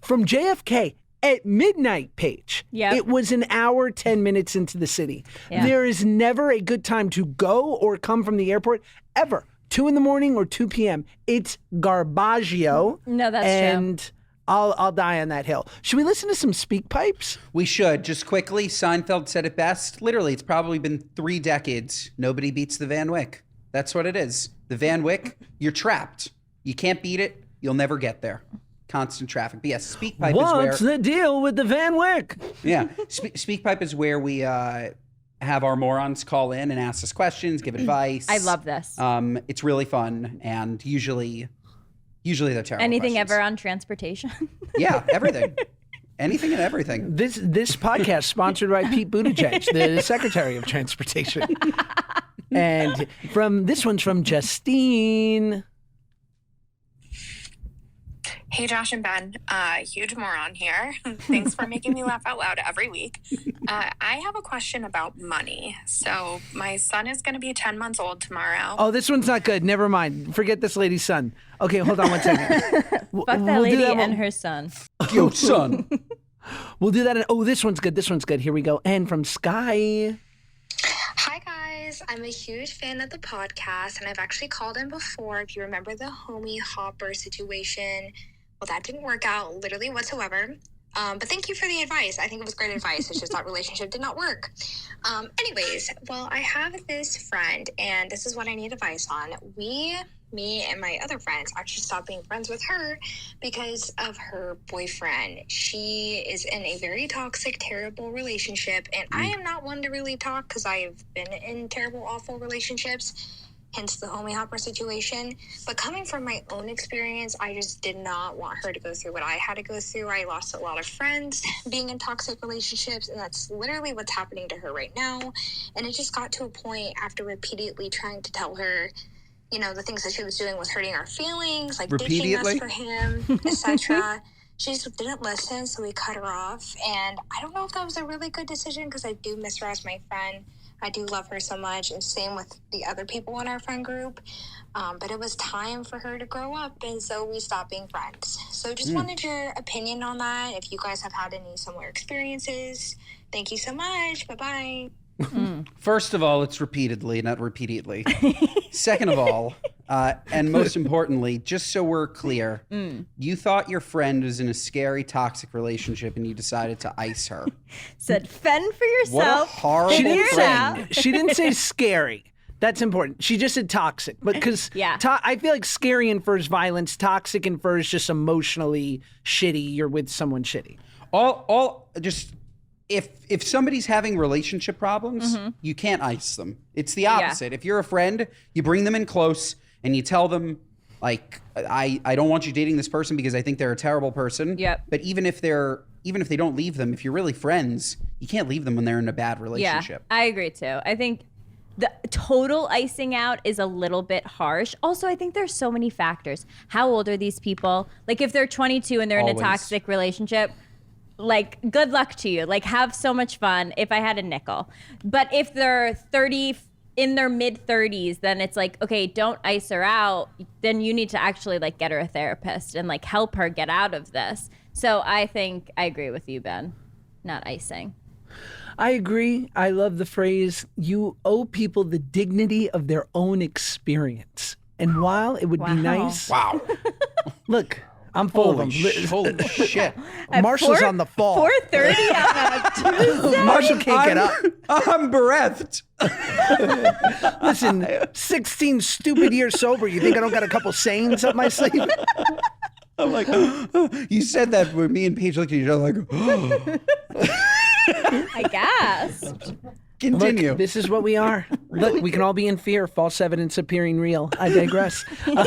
C: From JFK at midnight, Paige.
B: Yep.
C: It was an hour 10 minutes into the city.
B: Yeah.
C: There is never a good time to go or come from the airport ever. 2 in the morning or 2 p.m. It's garbaggio.
B: No, that's true.
C: and I'll die on that hill. Should we listen to some speak pipes?
A: We should. Just quickly, Seinfeld said it best. Literally, it's probably been 3 decades. Nobody beats the Van Wyck. That's what it is. The Van Wyck, you're trapped. You can't beat it. You'll never get there. Constant traffic. But yes, Speak Pipe
C: What's
A: is where...
C: the deal with the Van Wyck?
A: Yeah. Speak Pipe is where we have our morons call in and ask us questions, give advice.
B: I love this.
A: It's really fun, and usually they're terrible
B: Anything
A: questions.
B: ever on transportation?
A: Yeah, everything. Anything and everything.
C: This podcast sponsored by Pete Buttigieg, the Secretary of Transportation. And this one's from Justine.
E: Hey, Josh and Ben, huge moron here. Thanks for making me laugh out loud every week. I have a question about money. So my son is going to be 10 months old tomorrow.
C: Oh, this one's not good. Never mind. Forget this lady's son. Okay, hold on one second.
B: Fuck that
C: We'll do
B: lady
C: that one-
B: and her son.
A: Yo, son.
C: We'll do that. Oh, this one's good. This one's good. Here we go. And from Sky.
F: Hi guys, I'm a huge fan of the podcast and I've actually called in before. If you remember the homie Hopper situation, Well, that didn't work out literally whatsoever. But thank you for the advice. I think it was great advice. It's just that relationship did not work. Anyways, well, I have this friend, and this is what I need advice on. Me and my other friends actually stopped being friends with her because of her boyfriend. She is in a very toxic, terrible relationship, and I am not one to really talk because I've been in terrible, awful relationships. Hence the homie hopper situation. But coming from my own experience, I just did not want her to go through what I had to go through. I lost a lot of friends being in toxic relationships, and that's literally what's happening to her right now. And it just got to a point after repeatedly trying to tell her, you know, the things that she was doing was hurting our feelings, like ditching us for him, etc. She just didn't listen, so we cut her off. And I don't know if that was a really good decision because I do miss her as my friend. I do love her so much, and same with the other people in our friend group. But it was time for her to grow up, and so we stopped being friends. So just wanted your opinion on that. If you guys have had any similar experiences, thank you so much. Bye-bye.
A: First of all, it's repeatedly, not repeatedly. Second of all, and most importantly, just so we're clear, you thought your friend was in a scary, toxic relationship and you decided to ice her.
B: Said fend for yourself.
A: What a horrible
C: She didn't
A: friend.
C: she didn't say scary. That's important. She just said toxic. But because I feel like scary infers violence, toxic infers just emotionally shitty. You're with someone shitty.
A: If somebody's having relationship problems, you can't ice them. It's the opposite. If you're a friend, you bring them in close and you tell them, like, I don't want you dating this person because I think they're a terrible person.
B: Yep.
A: But even if they don't leave them, if you're really friends, you can't leave them when they're in a bad relationship.
B: Yeah, I agree too. I think the total icing out is a little bit harsh. Also, I think there's so many factors. How old are these people? Like, if they're 22 and they're in a toxic relationship, like, good luck to you. Like, have so much fun if I had a nickel. But if they're 30, in their mid 30s, then it's like, okay, don't ice her out. Then you need to actually, like, get her a therapist and, like, help her get out of this. So I think I agree with you, Ben. Not icing.
C: I agree. I love the phrase, you owe people the dignity of their own experience. And while it would be nice.
A: Wow.
C: Look, I'm full of them.
A: Holy shit.
C: Marshall's on the fall.
B: 4:30 on a Tuesday.
C: Marshall can't get up.
A: I'm bereft.
C: Listen, 16 stupid years sober. You think I don't got a couple sayings up my sleeve?
A: I'm like, you said that when me and Paige looked at each other like,
B: I guess.
A: Continue.
C: Look, this is what we are. Look, we can all be in fear. False evidence appearing real. I digress. Look,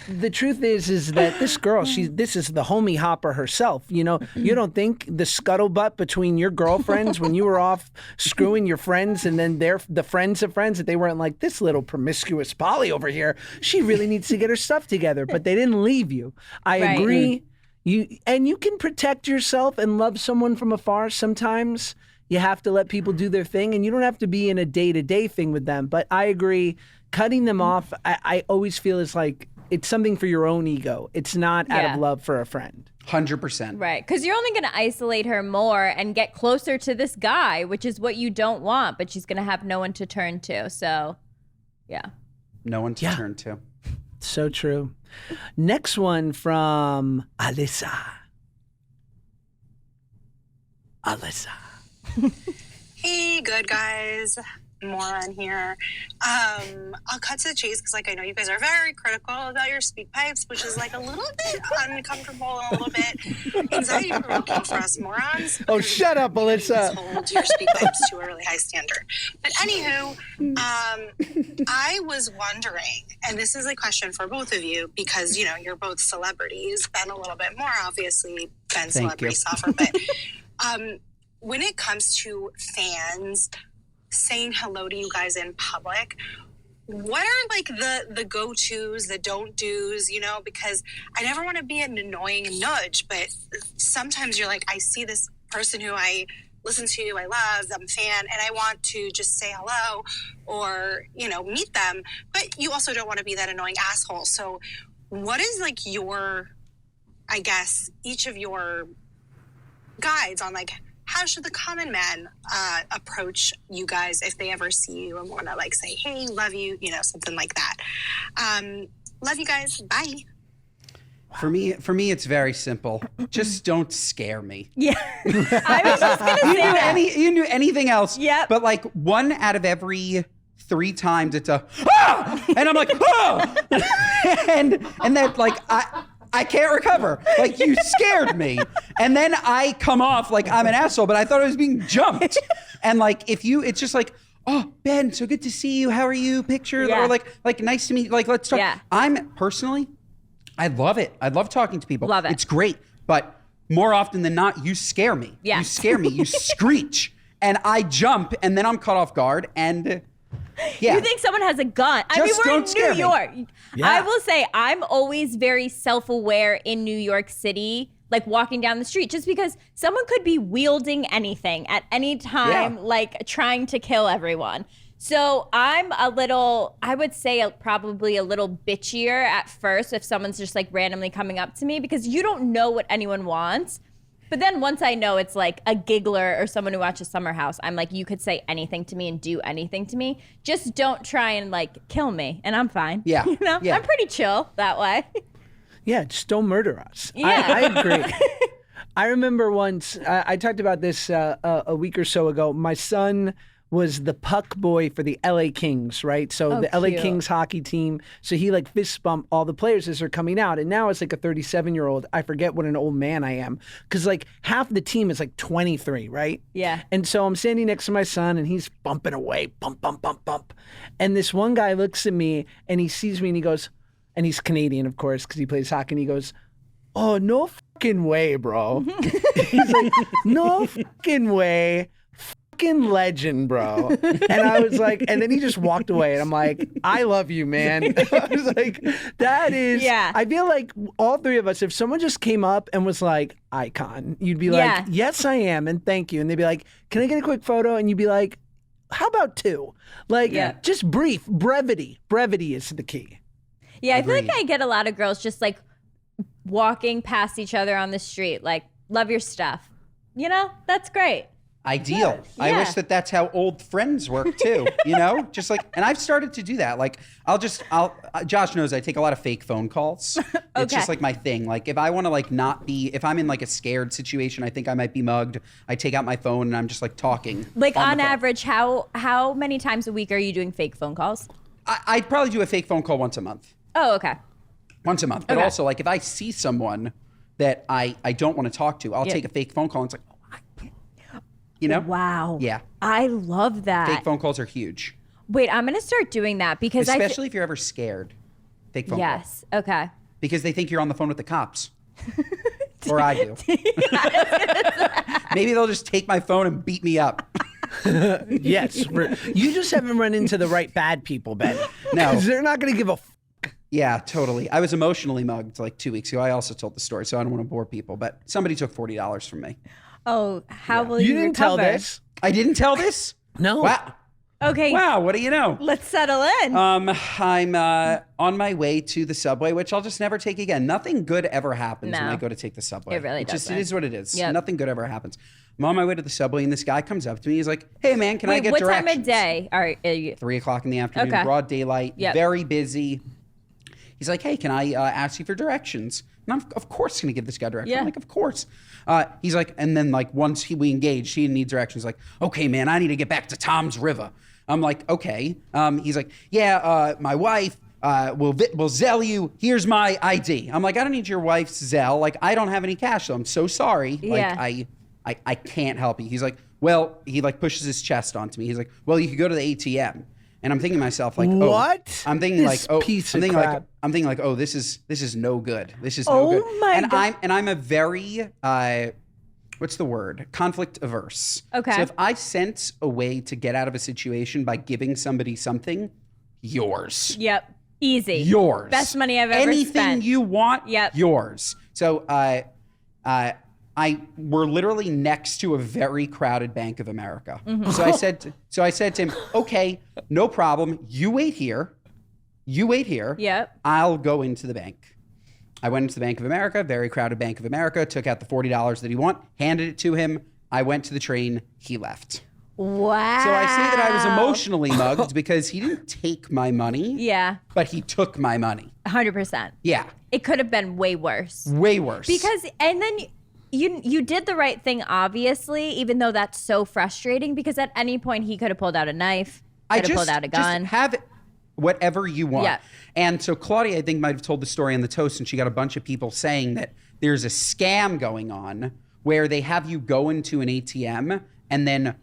C: the truth is that this girl, this is the homie hopper herself. You know, you don't think the scuttlebutt between your girlfriends when you were off screwing your friends and then they're the friends of friends, that they weren't like, this little promiscuous Polly over here, she really needs to get her stuff together. But they didn't leave you. I agree. You can protect yourself and love someone from afar. Sometimes you have to let people do their thing, and you don't have to be in a day-to-day thing with them. But I agree, cutting them off, I always feel is like it's something for your own ego. It's not out of love for a friend.
A: 100%.
B: Right, because you're only going to isolate her more and get closer to this guy, which is what you don't want, but she's going to have no one to turn to. So, yeah.
A: No one to turn to.
C: So true. Next one from Alyssa.
G: Hey, good guys. Moron here. I'll cut to the chase because, like, I know you guys are very critical about your speak pipes, which is like a little bit uncomfortable and a little bit anxiety provoking for us morons.
C: Oh, shut up, Alyssa.
G: Hold your speak pipes to a really high standard. But anywho, I was wondering, and this is a question for both of you because, you know, you're both celebrities. Ben a little bit more, obviously. Ben celebrity suffer, but when it comes to fans saying hello to you guys in public, what are like the go-tos, the don't do's, you know, because I never want to be an annoying nudge, but sometimes you're like, I see this person who I listen to, I love, I'm a fan, and I want to just say hello or, you know, meet them, but you also don't want to be that annoying asshole. So what is like your, I guess, each of your guides on like how should the common man approach you guys if they ever see you and want to like say, hey, love you, you know, something like that. Love you guys. Bye.
A: For me, it's very simple. Just don't scare me.
B: Yeah. I was just going to say that.
A: You can do anything else.
B: Yep.
A: But like 1 out of every 3 times it's a, ah! And I'm like, oh! and then like, I can't recover. Like, you scared me. And then I come off like I'm an asshole, but I thought I was being jumped. And like, it's just like, oh, Ben, so good to see you. How are you? Picture.
B: Yeah.
A: Or like, nice to meet you. Like, let's talk.
B: Yeah.
A: I'm personally, I love it. I love talking to people.
B: Love it.
A: It's great. But more often than not, you scare me.
B: Yeah.
A: You scare me. You screech. And I jump and then I'm caught off guard. And yeah.
B: You think someone has a gun? I mean,
A: Just
B: we're in
A: don't scare
B: New
A: me.
B: York.
C: Yeah.
B: I will say I'm always very self-aware in New York City, like walking down the street, just because someone could be wielding anything at any time,
A: Yeah.
B: like trying to kill everyone. So I'm I would say probably a little bitchier at first if someone's just like randomly coming up to me, because you don't know what anyone wants. But then once I know it's like a giggler or someone who watches Summer House, I'm like, you could say anything to me and do anything to me. Just don't try and like kill me and I'm fine.
A: Yeah.
B: You know,
A: Yeah.
B: I'm pretty chill that way.
C: Yeah, just don't murder us.
B: Yeah.
C: I agree. I remember once, I talked about this a week or so ago. My son was the puck boy for the LA Kings, right? So
B: Oh,
C: the LA
B: cute.
C: Kings hockey team. So he like fist bump all the players as they're coming out. And now it's like a 37-year-old. I forget what an old man I am. Because like half the team is like 23, right?
B: Yeah.
C: And so I'm standing next to my son and he's bumping away, bump, bump, bump, bump. And this one guy looks at me and he sees me and he goes, and he's Canadian, of course, because he plays hockey. And he goes, oh, no fucking way, bro. He's like, no fucking way. Fucking legend, bro. And I was like, and then he just walked away. And I'm like, I love you, man. I was like, that is,
B: Yeah.
C: I feel like all three of us, if someone just came up and was like, icon, you'd be
B: Yeah.
C: like, yes, I am. And thank you. And they'd be like, can I get a quick photo? And you'd be like, how about 2? Like,
B: Yeah.
C: just brief, brevity. Brevity is the key.
B: Yeah, I feel like
A: Agreed.
B: I get a lot of girls just like walking past each other on the street, like, love your stuff. You know, that's great.
A: Ideal. I
B: Yeah.
A: wish that's how old friends work too, you know? Just like, and I've started to do that. Like, Josh knows I take a lot of fake phone calls. It's
B: Okay.
A: just like my thing. Like, if I want to like if I'm in like a scared situation, I think I might be mugged, I take out my phone and I'm just like talking.
B: Like
A: on the
B: on
A: phone.
B: average, how many times a week are you doing fake phone calls?
A: I'd probably do a fake phone call once a month.
B: Oh, okay.
A: Once a month. But
B: Okay.
A: also, like, if I see someone that I don't want to talk to, I'll
B: Yeah.
A: take a fake phone call and it's like, you know?
B: Wow.
A: Yeah.
B: I love that.
A: Fake phone calls are huge.
B: Wait, I'm gonna start doing that because
A: Especially if you're ever scared. Fake phone call.
B: Yes. Okay.
A: Because they think you're on the phone with the cops. Or I do. Maybe they'll just take my phone and beat me up.
C: Yes. You just haven't run into the right bad people, Ben.
A: No.
C: 'Cause they're not going to give a
A: Yeah, totally. I was emotionally mugged like 2 weeks ago. I also told the story, so I don't want to bore people, but somebody took $40 from me.
B: Oh, how will
C: You
B: you
C: didn't tell
B: recover?
C: this.
A: I didn't tell this?
C: No.
A: Wow.
B: Okay.
A: Wow, what do you know?
B: Let's settle in.
A: I'm on my way to the subway, which I'll just never take again. Nothing good ever happens when
B: No.
A: I go to take the subway.
B: It really
A: It
B: doesn't.
A: is what it is.
B: Yep.
A: Nothing good ever happens. I'm on my way to the subway, and this guy comes up to me. He's like, "Hey, man, can I
B: Wait,
A: get
B: what
A: directions?"
B: time of day are you?
A: 3 o'clock in the afternoon,
B: Okay.
A: broad daylight,
B: Yep.
A: very busy. He's like, "Hey, can I ask you for directions?" And I'm, of course, going to give this guy directions.
B: Yeah.
A: I'm like, of course. He's like, and then like once we engaged, he needs directions. Like, okay, man, I need to get back to Tom's River. I'm like, okay. He's like, yeah, my wife will Zelle you. Here's my ID. I'm like, I don't need your wife's Zelle. Like, I don't have any cash, so I'm so sorry.
B: Yeah.
A: Like, I can't help you. He's like, well, he like pushes his chest onto me. He's like, well, you could go to the ATM. And I'm thinking to myself, like, oh,
C: What?
A: I'm thinking
C: This
A: like, oh,
C: piece
A: I'm
C: of
A: thinking like,
C: crap.
A: oh, this is no good. This is
B: Oh
A: no good.
B: my
A: and
B: God.
A: I'm a very what's the word? Conflict averse.
B: Okay.
A: So if I sense a way to get out of a situation by giving somebody something, yours.
B: Yep. Easy.
A: Yours.
B: Best money I've ever
A: Anything
B: spent.
A: you want,
B: Yep.
A: yours. So we're literally next to a very crowded Bank of America.
B: Mm-hmm.
A: So I said to him, okay, no problem. You wait here.
B: Yep.
A: I'll go into the bank. I went into the Bank of America, very crowded Bank of America, took out the $40 that he wanted, handed it to him, I went to the train. He left.
B: Wow.
A: So I say that I was emotionally mugged because he didn't take my money.
B: Yeah.
A: But he took my money.
B: 100%.
A: Yeah.
B: It could have been way worse.
A: Way worse.
B: Because, and then you did the right thing, obviously, even though that's so frustrating, because at any point he could have pulled out a knife, could have pulled out a gun.
A: Just have whatever you want.
B: Yeah.
A: And so Claudia, I think, might have told the story on the toast, and she got a bunch of people saying that there's a scam going on where they have you go into an ATM and then,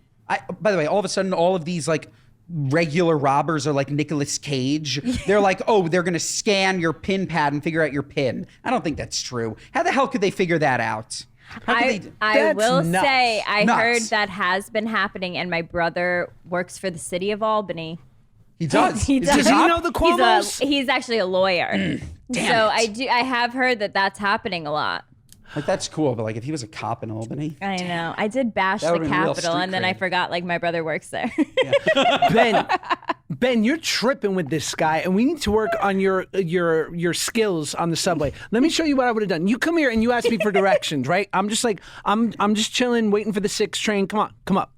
A: by the way, all of a sudden, all of these like regular robbers are like Nicolas Cage. They're like, oh, they're going to scan your PIN pad and figure out your PIN. I don't think that's true. How the hell could they figure that out?
B: I
C: That's
B: will
C: nuts.
B: say, I
A: Nuts.
B: heard that has been happening, and my brother works for the city of Albany.
A: He does.
B: He
A: Is
B: does.
A: he
C: Does he
A: cop?
C: know the Cuomos?
B: He's actually a lawyer.
A: damn
B: I have heard that that's happening a lot.
A: Like, that's cool, but like if he was a cop in Albany.
B: I know. I did bash
A: That
B: the
A: would've been real
B: Capitol,
A: street
B: and then I
A: cred.
B: forgot like my brother works there.
C: Ben, you're tripping with this guy, and we need to work on your skills on the subway. Let me show you what I would have done. You come here and you ask me for directions, right? I'm just like, I'm just chilling, waiting for the 6 train. Come on, come up.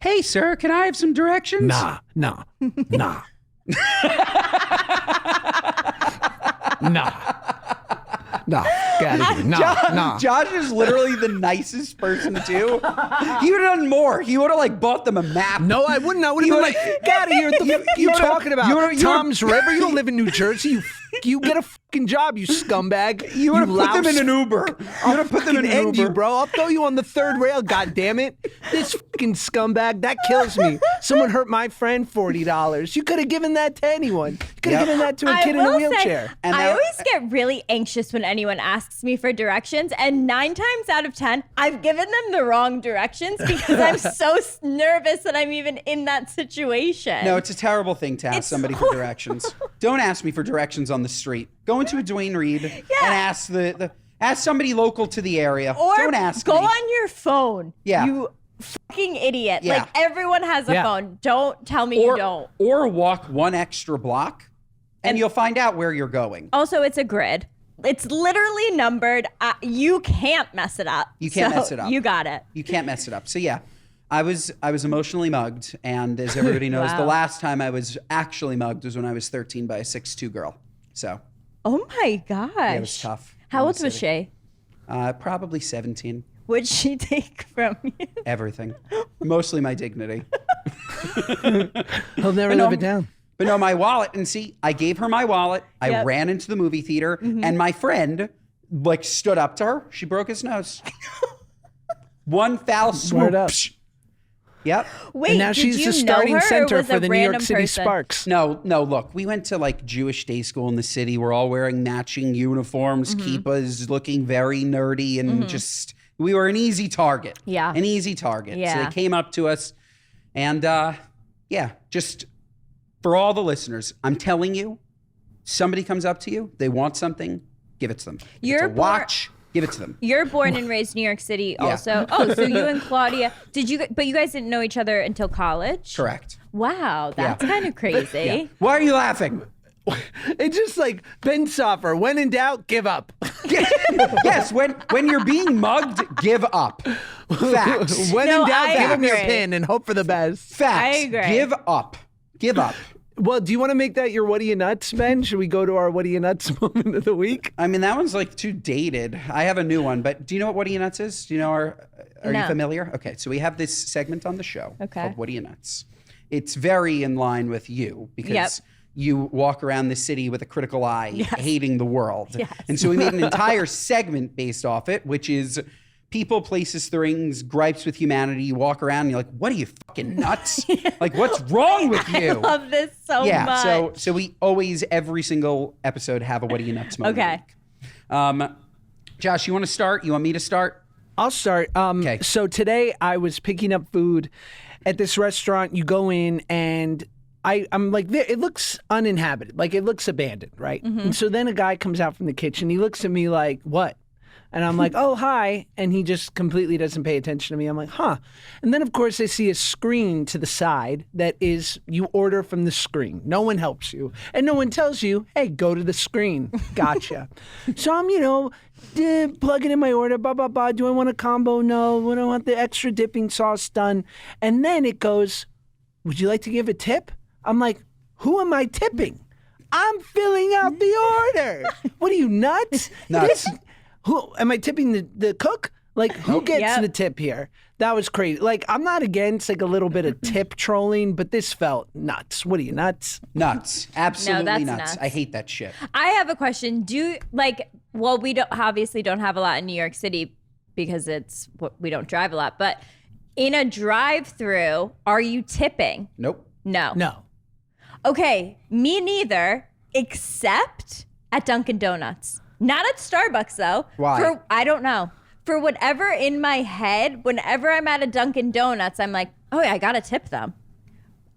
A: Hey, sir, can I have some directions?
C: Nah. Nah. Get out of here.
A: Josh is literally the nicest person too. He would have done more. He would have like bought them a map.
C: No, I wouldn't. I would have been like, get out of here. What the fuck are you talking about? Tom's River? You don't live in New Jersey. You get a fucking job, you scumbag.
A: You would have put them in an Uber. You would have put them in an
C: end
A: Uber.
C: you, bro. I'll throw you on the 3rd rail, God damn it. This fucking scumbag, that kills me. Someone hurt my friend, $40. You could have given that to anyone. You could have given that to a kid in a wheelchair.
B: Say,
A: And
B: I
A: now-
B: always get really anxious when anyone asks me for directions, and 9 times out of 10, I've given them the wrong directions because I'm so nervous that I'm even in that situation.
A: No, it's a terrible thing to ask
B: It's
A: somebody for directions. Don't ask me for directions on the street. Go into a Duane Reade and ask ask somebody local to the area.
B: Or
A: Don't ask
B: go
A: me.
B: on your phone.
A: Yeah.
B: You fucking idiot.
A: Yeah.
B: Like, everyone has a
C: Yeah.
B: phone. Don't tell me you don't.
A: Or walk one extra block and you'll find out where you're going.
B: Also, it's a grid. It's literally numbered. You can't mess it up.
A: You can't
B: So
A: mess it up.
B: You got it.
A: You can't mess it up. So yeah, I was emotionally mugged, and as everybody knows, the
B: Wow.
A: last time I was actually mugged was when I was 13 by a 6'2" girl. So
B: Oh my gosh.
A: yeah, it was tough.
B: How
A: in the
B: old was
A: city.
B: she?
A: Probably 17.
B: What'd she take from you?
A: Everything, mostly my dignity.
C: He'll never
A: no,
C: live it down.
A: But no, my wallet. And see, I gave her my wallet. I
B: Yep.
A: ran into the movie theater, and my friend like stood up to her. She broke his nose. One foul swoop.
C: Word up.
A: Psh. Yep.
B: Wait,
C: And now
B: did
C: she's
B: you
C: the starting
B: know her, or
C: center
B: was
C: for
B: a
C: the New York
B: random
C: City
B: person?
C: Sparks.
A: No, look, we went to like Jewish day school in the city. We're all wearing matching uniforms, kippas, looking very nerdy, and just, we were an easy target.
B: Yeah.
A: An easy target. So
B: Yeah.
A: they came up to us, and yeah, just for all the listeners, I'm telling you, somebody comes up to you, they want something, give it to them. If it's
B: You're
A: a watch, give it to them.
B: You're born and raised New York City also. Oh, so you and Claudia, but you guys didn't know each other until college?
A: Correct.
B: Wow, that's
A: Yeah.
B: kind of crazy.
A: Yeah. Why are you laughing?
C: It's just like Ben Soffer. When in doubt, give up.
A: Yes, when you're being mugged, give up. Facts.
C: When
B: No,
C: in doubt,
B: I
C: give him your
B: agree.
C: pin and hope for the best.
A: Facts.
B: I agree.
A: Give up. Give up.
C: Well, do you want to make that your what are you nuts, Ben? Should we go to our what are you nuts moment of the week?
A: I mean, that one's like too dated. I have a new one, but do you know what What Are You Nuts is? Do you know are you
B: No.
A: familiar? Okay, so we have this segment on the show
B: Okay.
A: called What Are You Nuts? It's very in line with you because
B: Yep.
A: you walk around the city with a critical eye, hating the world.
B: Yes.
A: And so we made an entire segment based off it, which is people, places, things, gripes with humanity. You walk around and you're like, what are you, fucking nuts? Like, what's wrong with you?
B: I love this so
A: Yeah,
B: much.
A: so we always, every single episode, have a What Are You Nuts moment.
B: Okay.
A: Josh, you want to start? You want me to start?
C: I'll start.
A: Okay.
C: So today I was picking up food at this restaurant. You go in and I'm like, it looks uninhabited. Like it looks abandoned, right? And so then a guy comes out from the kitchen. He looks at me like, what? And I'm like, oh, hi. And he just completely doesn't pay attention to me. I'm like, huh. And then, of course, I see a screen to the side that is, you order from the screen. No one helps you. And no one tells you, hey, go to the screen. Gotcha. So I'm, plugging in my order, blah, blah, blah. Do I want a combo? No. What do I want the extra dipping sauce done? And then it goes, would you like to give a tip? I'm like, who am I tipping? I'm filling out the order. What are you, nuts?
A: Nuts.
C: Who am I tipping the cook? Like, who gets the tip here? That was crazy. Like, I'm not against like a little bit of tip trolling, but this felt nuts. What are you, nuts?
A: Nuts. Absolutely
B: that's
A: nuts.
B: nuts.
A: I hate that shit.
B: I have a question. We don't obviously don't have a lot in New York City because we don't drive a lot, but in a drive-through, are you tipping?
A: Nope.
C: No.
B: Okay, me neither, except at Dunkin' Donuts. Not at Starbucks, though.
A: Why?
B: I don't know. For whatever in my head, whenever I'm at a Dunkin' Donuts, I'm like, oh, yeah, I got to tip them.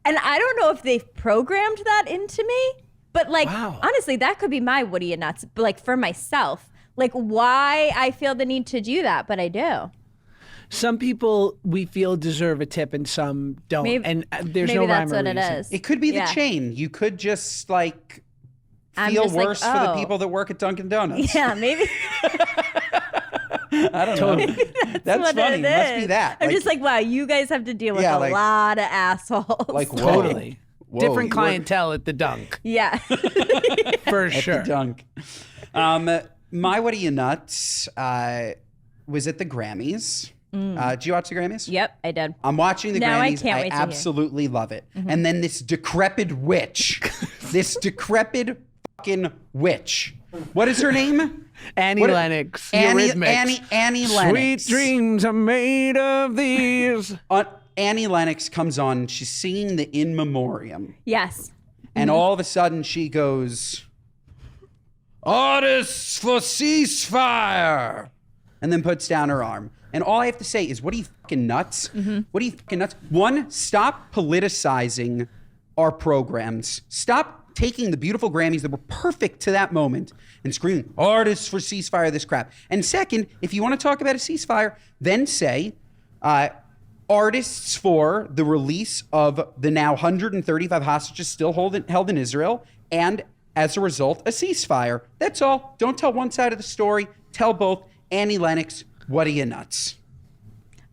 B: And I don't know if they've programmed that into me, but honestly, that could be my Woody and Nuts, but like for myself. Like why I feel the need to do that, but I do.
C: Some people we feel deserve a tip and some don't. And there's no rhyme or reason.
B: Maybe that's what it is.
A: It could be the chain. You could just feel worse for the people that work at Dunkin' Donuts.
B: Yeah, maybe.
A: I don't know. That's funny. It must be that.
B: I'm just like, wow, you guys have to deal with a lot of assholes.
A: Like,
C: totally.
A: Whoa,
C: different clientele at the Dunk.
B: Yeah.
C: For
A: at
C: sure.
A: the Dunk. My What Are You Nuts was at the Grammys. Did you watch the Grammys?
B: Yep, I did.
A: I'm watching the
B: Now
A: Grammys.
B: I can't wait to hear.
A: Absolutely love it. And then this decrepit witch, this decrepit fucking witch. What is her name?
C: Annie Lennox.
A: Annie
C: Sweet
A: Lennox.
C: dreams are made of these.
A: Annie Lennox comes on. She's singing the In Memoriam.
B: Yes.
A: And all of a sudden she goes, "Artists for ceasefire," and then puts down her arm. And all I have to say is, what are you fucking nuts? What are you fucking nuts? One, stop politicizing our programs. Stop taking the beautiful Grammys that were perfect to that moment and screaming, "Artists for ceasefire," this crap. And second, if you want to talk about a ceasefire, then say, artists for the release of the now 135 hostages still held in Israel, and as a result, a ceasefire. That's all. Don't tell one side of the story. Tell both. Annie Lennox, what are you nuts?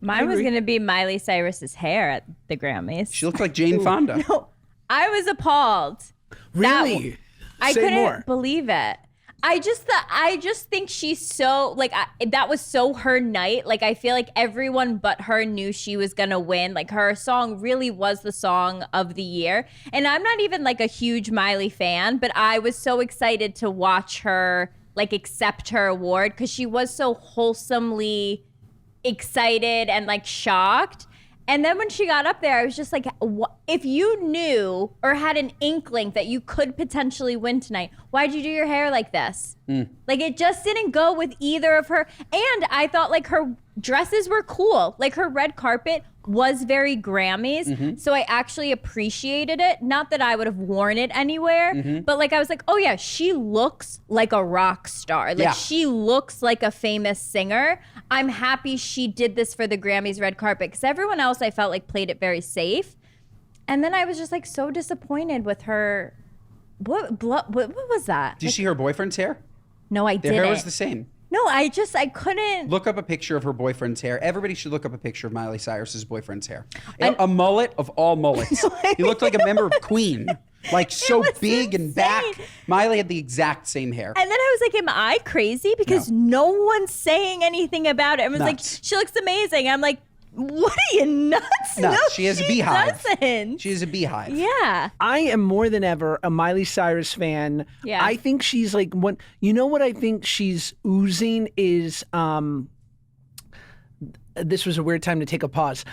B: Mine was going to be Miley Cyrus's hair at the Grammys.
A: She looked like Jane Fonda.
B: No, I was appalled.
C: Really?
B: I
C: Say
B: couldn't
C: more.
B: believe it. I just think she's so that was so her night. Like I feel like everyone but her knew she was gonna win. Like her song really was the song of the year. And I'm not even like a huge Miley fan, but I was so excited to watch her accept her award because she was so wholesomely excited and shocked. And then when she got up there, I was just like, if you knew or had an inkling that you could potentially win tonight, why'd you do your hair like this? It just didn't go with either of her. And I thought her dresses were cool. Her red carpet was very Grammys. So I actually appreciated it. Not that I would have worn it anywhere, but I was like, oh yeah, she looks like a rock star. She looks like a famous singer. I'm happy she did this for the Grammys red carpet because everyone else I felt played it very safe. And then I was just so disappointed with her. What was that?
A: Did you see her boyfriend's hair?
B: No, I didn't.
A: Their hair was the same.
B: No, I couldn't.
A: Look up a picture of her boyfriend's hair. Everybody should look up a picture of Miley Cyrus's boyfriend's hair. A mullet of all mullets. He looked like a member of Queen. So big and back. Miley had the exact same hair.
B: And then I was like, am I crazy? Because no one's saying anything about it. I was
A: Nuts.
B: she looks amazing. I'm like, what are you, nuts?
A: No,
B: No,
A: she has a beehive.
B: Doesn't.
A: She has a beehive.
B: Yeah.
C: I am more than ever a Miley Cyrus fan.
B: Yeah.
C: I think she's one. You know what I think she's oozing is. This was a weird time to take a pause.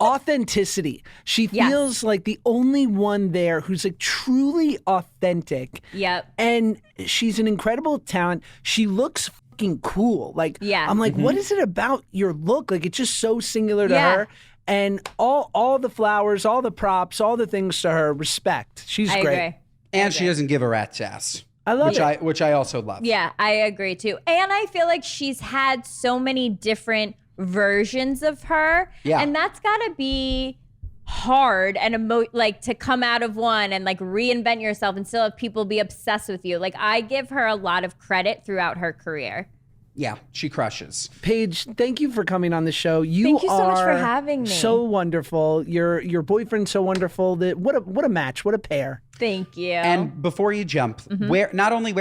C: Authenticity. She feels like the only one there who's truly authentic.
B: Yep.
C: And she's an incredible talent. She looks fucking cool. I'm like, what is it about your look? It's just so singular to her. And all the flowers, all the props, all the things to her, respect. She's great.
B: Agree.
A: And she doesn't give a rat's ass.
C: I love it.
A: which I also love.
B: Yeah, I agree too. And I feel like she's had so many different versions of her.
A: Yeah.
B: And that's got to be hard and like to come out of one and like reinvent yourself and still have people be obsessed with you. Like I give her a lot of credit throughout her career.
A: Yeah, she crushes.
C: Paige, thank you for coming on the show.
B: Thank you so much for having me.
C: So wonderful. Your boyfriend's so wonderful. That what a match. What a pair.
B: Thank you.
A: And before you jump, where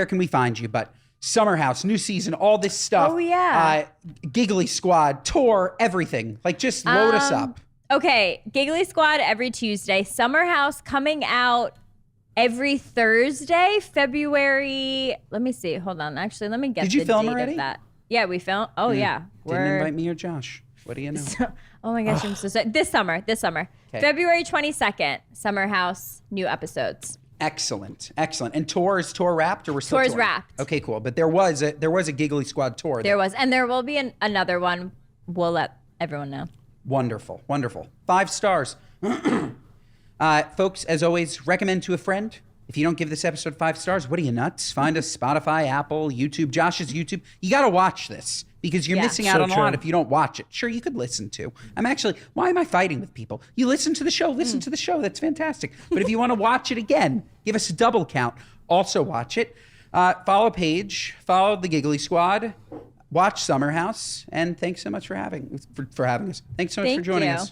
A: can we find you, but Summer House, new season, all this stuff.
B: Oh, yeah.
A: Giggly Squad, tour, everything. Like just load us up.
B: Okay, Giggly Squad every Tuesday. Summer House coming out every Thursday, February. Let me see. Hold on. Actually, let me get
A: Did you
B: the
A: film
B: date
A: already?
B: of that. Yeah, we filmed. Oh, yeah.
A: Didn't invite me or Josh. What do you know?
B: Oh my gosh, I'm so sorry. This summer.
A: Okay.
B: February 22nd, Summer House, new episodes.
A: Excellent. And tour wrapped, or we're still
B: Tour's
A: touring?
B: wrapped.
A: Okay, cool. But there was a Giggly Squad tour.
B: There was. And there will be another one. We'll let everyone know.
A: Wonderful. 5 stars. Folks, as always, recommend to a friend. If you don't give this episode 5 stars, what are you, nuts? Find us Spotify, Apple, YouTube, Josh's YouTube. You got to watch this because you're missing out on a lot if you don't watch it. Sure, you could listen to. Why am I fighting with people? You listen to the show. That's fantastic. But if you want to watch it again, give us a double count. Also watch it. Follow Paige. Follow the Giggly Squad. Watch Summer House. And thanks so much for having us. Thanks so much for joining us.